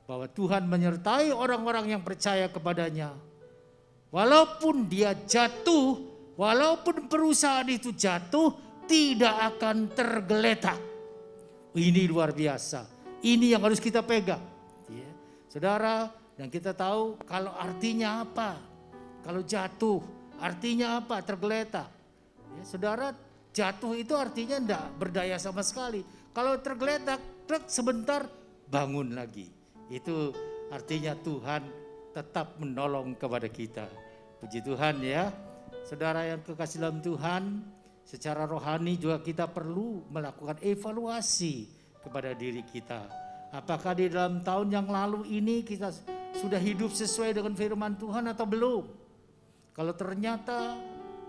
bahwa Tuhan menyertai orang-orang yang percaya kepada-Nya. Walaupun dia jatuh, walaupun perusahaan itu jatuh, tidak akan tergeletak. Ini luar biasa. Ini yang harus kita pegang. Ya. Saudara, dan kita tahu kalau artinya apa. Kalau jatuh, artinya apa? Tergeletak. Ya, saudara, jatuh itu artinya enggak berdaya sama sekali. Kalau tergeletak, sebentar bangun lagi. Itu artinya Tuhan tetap menolong kepada kita. Puji Tuhan ya. Saudara yang kekasih dalam Tuhan, secara rohani juga kita perlu melakukan evaluasi kepada diri kita. Apakah di dalam tahun yang lalu ini kita sudah hidup sesuai dengan firman Tuhan atau belum? Kalau ternyata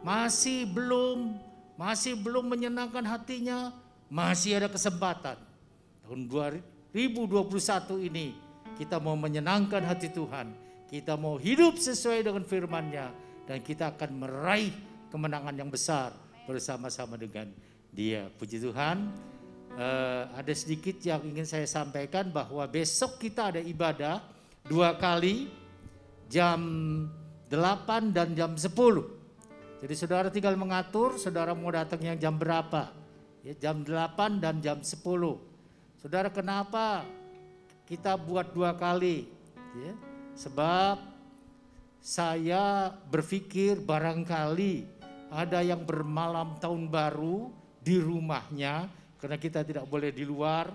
masih belum menyenangkan hatinya, masih ada kesempatan. Tahun 2021 ini kita mau menyenangkan hati Tuhan. Kita mau hidup sesuai dengan firman-Nya. Dan kita akan meraih kemenangan yang besar bersama-sama dengan Dia. Puji Tuhan. Ada sedikit yang ingin saya sampaikan bahwa besok kita ada ibadah 2 kali, jam 8 dan jam 10. Jadi saudara tinggal mengatur, saudara mau datangnya jam berapa. Ya, jam 8 dan jam 10. Saudara, kenapa kita buat 2 kali? Ya, sebab saya berpikir barangkali ada yang bermalam tahun baru di rumahnya, karena kita tidak boleh di luar.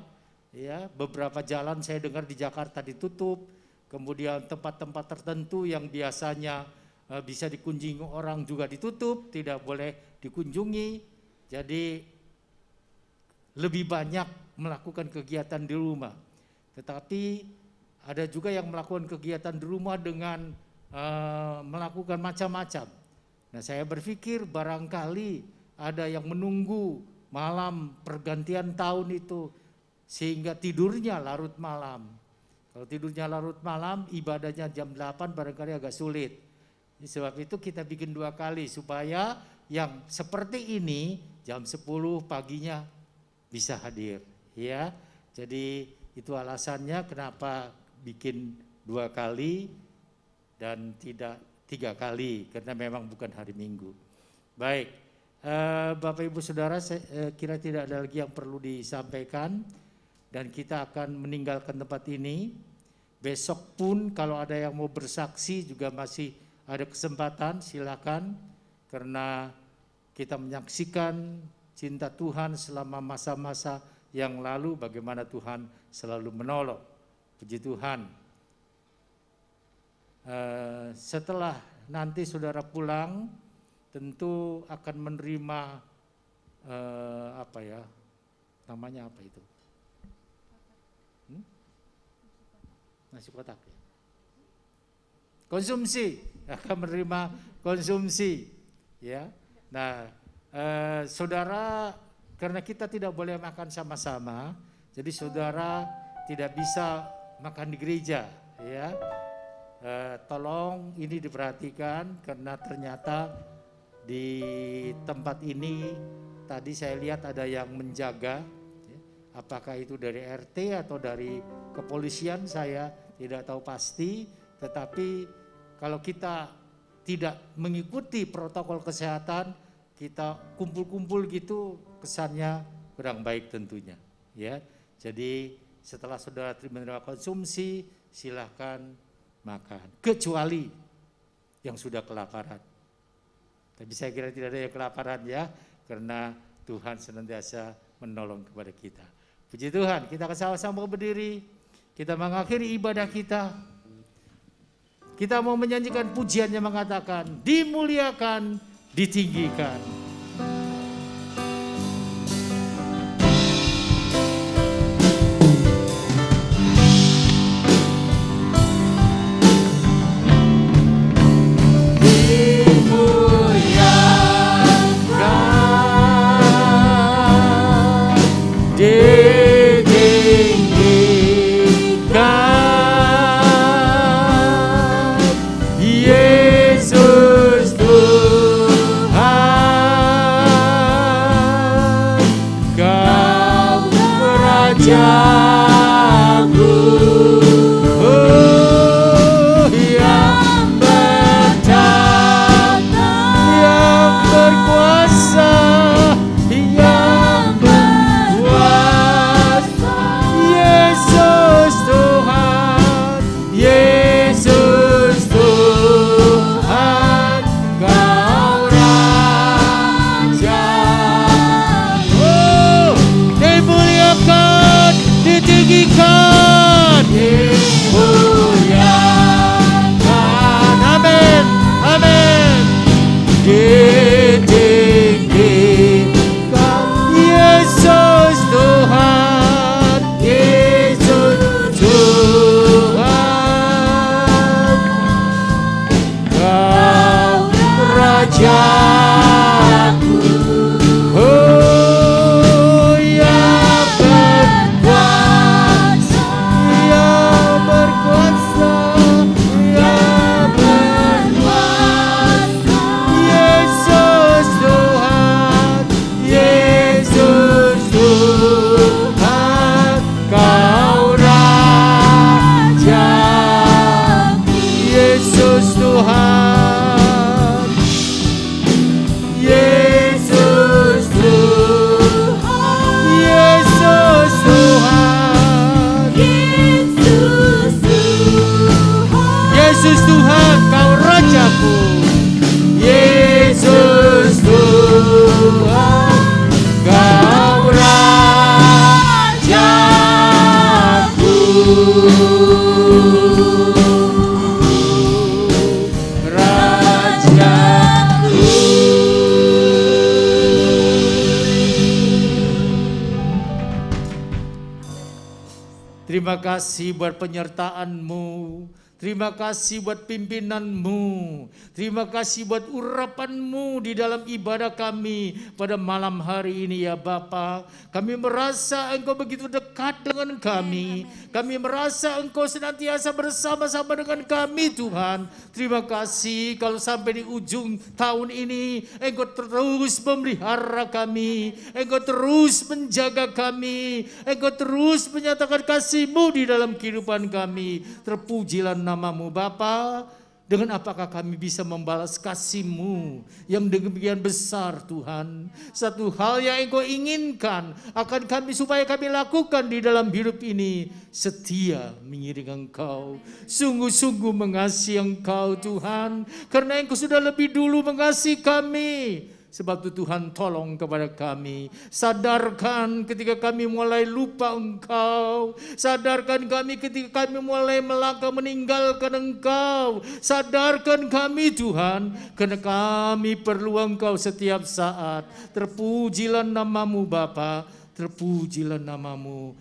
Ya, beberapa jalan saya dengar di Jakarta ditutup, kemudian tempat-tempat tertentu yang biasanya bisa dikunjungi orang juga ditutup, tidak boleh dikunjungi. Jadi lebih banyak melakukan kegiatan di rumah. Tetapi ada juga yang melakukan kegiatan di rumah dengan melakukan macam-macam. Nah, saya berpikir barangkali ada yang menunggu malam pergantian tahun itu sehingga tidurnya larut malam. Kalau tidurnya larut malam, ibadahnya jam 8 barangkali agak sulit. Sebab itu kita bikin 2 kali supaya yang seperti ini jam 10 paginya bisa hadir, ya. Jadi itu alasannya kenapa bikin 2 kali dan tidak 3 kali, karena memang bukan hari Minggu. Baik, Bapak Ibu Saudara, saya kira tidak ada lagi yang perlu disampaikan dan kita akan meninggalkan tempat ini. Besok pun kalau ada yang mau bersaksi juga masih ada kesempatan, silakan, karena kita menyaksikan cinta Tuhan selama masa-masa yang lalu, bagaimana Tuhan selalu menolong. Puji Tuhan. Setelah nanti saudara pulang, tentu akan menerima namanya apa itu? Nasi kotak ya? Konsumsi, akan menerima konsumsi, ya. Nah, saudara, karena kita tidak boleh makan sama-sama, jadi saudara tidak bisa makan di gereja, ya. Tolong ini diperhatikan karena ternyata di tempat ini tadi saya lihat ada yang menjaga, ya. Apakah itu dari RT atau dari kepolisian saya tidak tahu pasti, tetapi kalau kita tidak mengikuti protokol kesehatan, kita kumpul-kumpul gitu kesannya kurang baik tentunya, ya. Jadi setelah saudara menerima konsumsi, silahkan makan, kecuali yang sudah kelaparan. Tapi saya kira tidak ada yang kelaparan ya, karena Tuhan senantiasa menolong kepada kita. Puji Tuhan, kita akan sama-sama berdiri, kita mengakhiri ibadah kita. Kita mau menyanyikan pujian yang mengatakan, dimuliakan, ditinggikan. Terima kasih buat penyertaan-Mu. Terima kasih buat pimpinan-Mu. Terima kasih buat urapan-Mu di dalam ibadah kami pada malam hari ini ya Bapa. Kami merasa Engkau begitu dekat dengan kami. Kami merasa Engkau senantiasa bersama-sama dengan kami Tuhan. Terima kasih kalau sampai di ujung tahun ini Engkau terus memelihara kami. Engkau terus menjaga kami. Engkau terus menyatakan kasih-Mu di dalam kehidupan kami. Terpujilah nama-Mu Bapa. Dengan apakah kami bisa membalas kasih-Mu yang demikian besar Tuhan. Satu hal yang Engkau inginkan akan kami supaya kami lakukan di dalam hidup ini. Setia mengiring Engkau. Sungguh-sungguh mengasihi Engkau Tuhan. Karena Engkau sudah lebih dulu mengasihi kami. Sebab itu Tuhan tolong kepada kami. Sadarkan ketika kami mulai lupa Engkau. Sadarkan kami ketika kami mulai melangkah meninggalkan Engkau. Sadarkan kami Tuhan, karena kami perlu Engkau setiap saat. Terpujilah nama-Mu Bapa, terpujilah nama-Mu.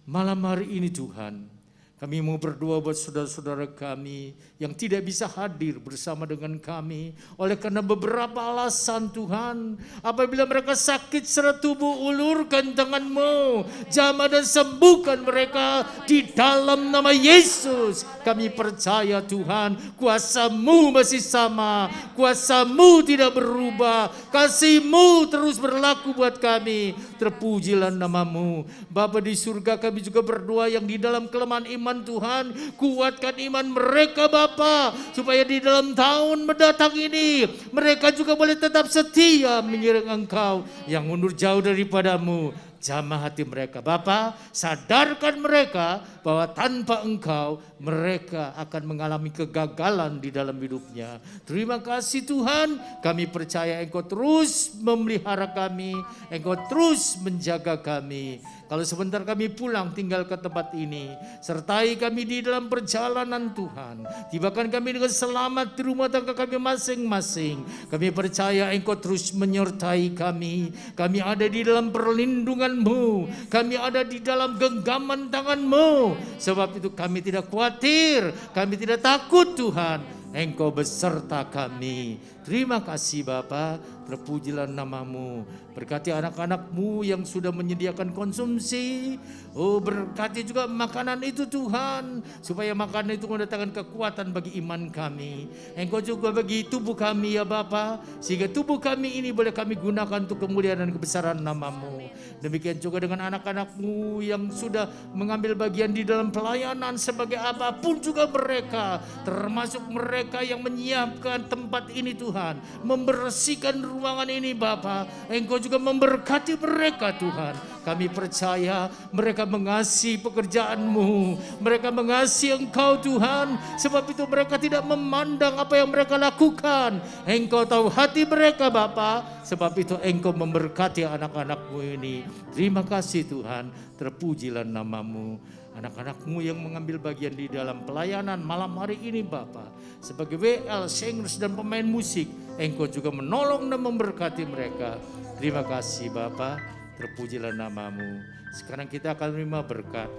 Malam hari ini Tuhan, kami mau berdoa buat saudara-saudara kami yang tidak bisa hadir bersama dengan kami oleh karena beberapa alasan Tuhan. Apabila mereka sakit secara tubuh, ulurkan tangan-Mu, jamah dan sembuhkan mereka di dalam nama Yesus. Kami percaya Tuhan, kuasa-Mu masih sama, kuasa-Mu tidak berubah, kasih-Mu terus berlaku buat kami. Terpujilah nama-Mu. Bapa di surga, kami juga berdoa yang di dalam kelemahan iman Tuhan, kuatkan iman mereka Bapa, supaya di dalam tahun mendatang ini mereka juga boleh tetap setia mengiring Engkau yang mundur jauh daripada-Mu. Jamah hati mereka Bapa, sadarkan mereka bahwa tanpa Engkau mereka akan mengalami kegagalan di dalam hidupnya. Terima kasih Tuhan, kami percaya Engkau terus memelihara kami, Engkau terus menjaga kami. Kalau sebentar kami pulang tinggal ke tempat ini, sertai kami di dalam perjalanan Tuhan. Tibakan kami dengan selamat di rumah tangga kami masing-masing. Kami percaya Engkau terus menyertai kami. Kami ada di dalam perlindungan-Mu. Kami ada di dalam genggaman tangan-Mu. Sebab itu kami tidak khawatir, kami tidak takut Tuhan. Engkau beserta kami. Terima kasih Bapa, terpujilah nama-Mu. Berkati anak-anak-Mu yang sudah menyediakan konsumsi. Oh, berkati juga makanan itu Tuhan, supaya makanan itu mendatangkan kekuatan bagi iman kami. Engkau juga bagi tubuh kami ya Bapa, sehingga tubuh kami ini boleh kami gunakan untuk kemuliaan dan kebesaran nama-Mu. Demikian juga dengan anak-anak-Mu yang sudah mengambil bagian di dalam pelayanan sebagai apapun juga mereka, termasuk mereka yang menyiapkan tempat ini Tuhan, membersihkan ruangan ini Bapa. Engkau juga memberkati mereka Tuhan. Kami percaya mereka mengasihi pekerjaan-Mu, mereka mengasihi Engkau Tuhan. Sebab itu mereka tidak memandang apa yang mereka lakukan. Engkau tahu hati mereka Bapa. Sebab itu Engkau memberkati anak-anak-Mu ini. Terima kasih Tuhan, terpujilah nama-Mu. Anak-anak-Mu yang mengambil bagian di dalam pelayanan malam hari ini Bapa, sebagai WL, singers dan pemain musik, Engkau juga menolong dan memberkati mereka. Terima kasih Bapa, terpujilah nama-Mu. Sekarang kita akan menerima berkat.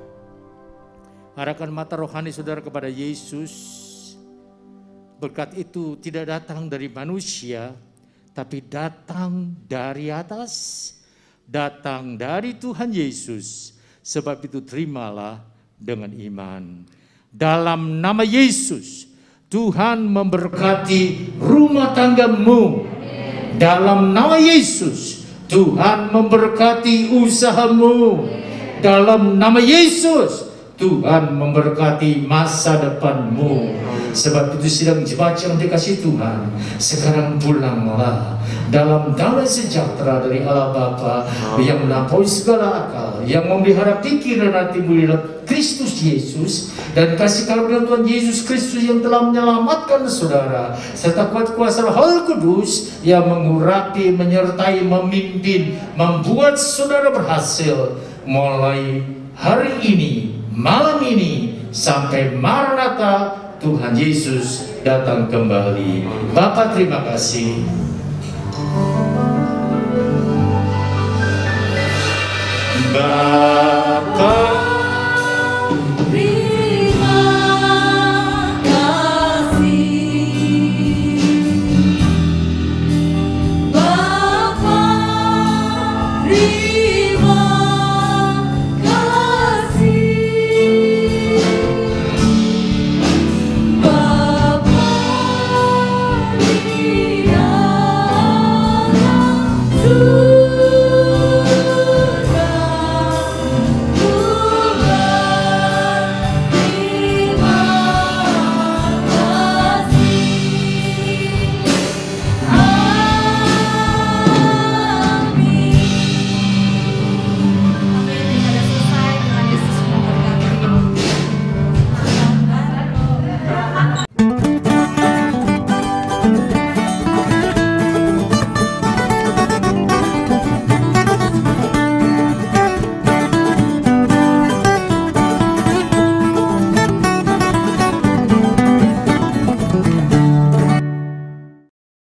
Arahkan mata rohani saudara kepada Yesus. Berkat itu tidak datang dari manusia, tapi datang dari atas, datang dari Tuhan Yesus. Sebab itu terimalah dengan iman. Dalam nama Yesus, Tuhan memberkati rumah tanggamu. Dalam nama Yesus, Tuhan memberkati usahamu. Dalam nama Yesus, Tuhan memberkati masa depanmu. Sebab itu sidang jemaat yang dikasihi Tuhan, sekarang pulanglah dalam damai sejahtera dari Allah Bapa yang melampaui segala akal, yang memelihara pikiran dan hatimu di dalam Kristus Yesus, dan kasih karunia Tuhan Yesus Kristus yang telah menyelamatkan saudara, serta kuat kuasa Roh Kudus yang mengurapi, menyertai, memimpin, membuat saudara berhasil mulai hari ini, malam ini, sampai Maranatha Tuhan Yesus datang kembali. Bapa terima kasih. Bapa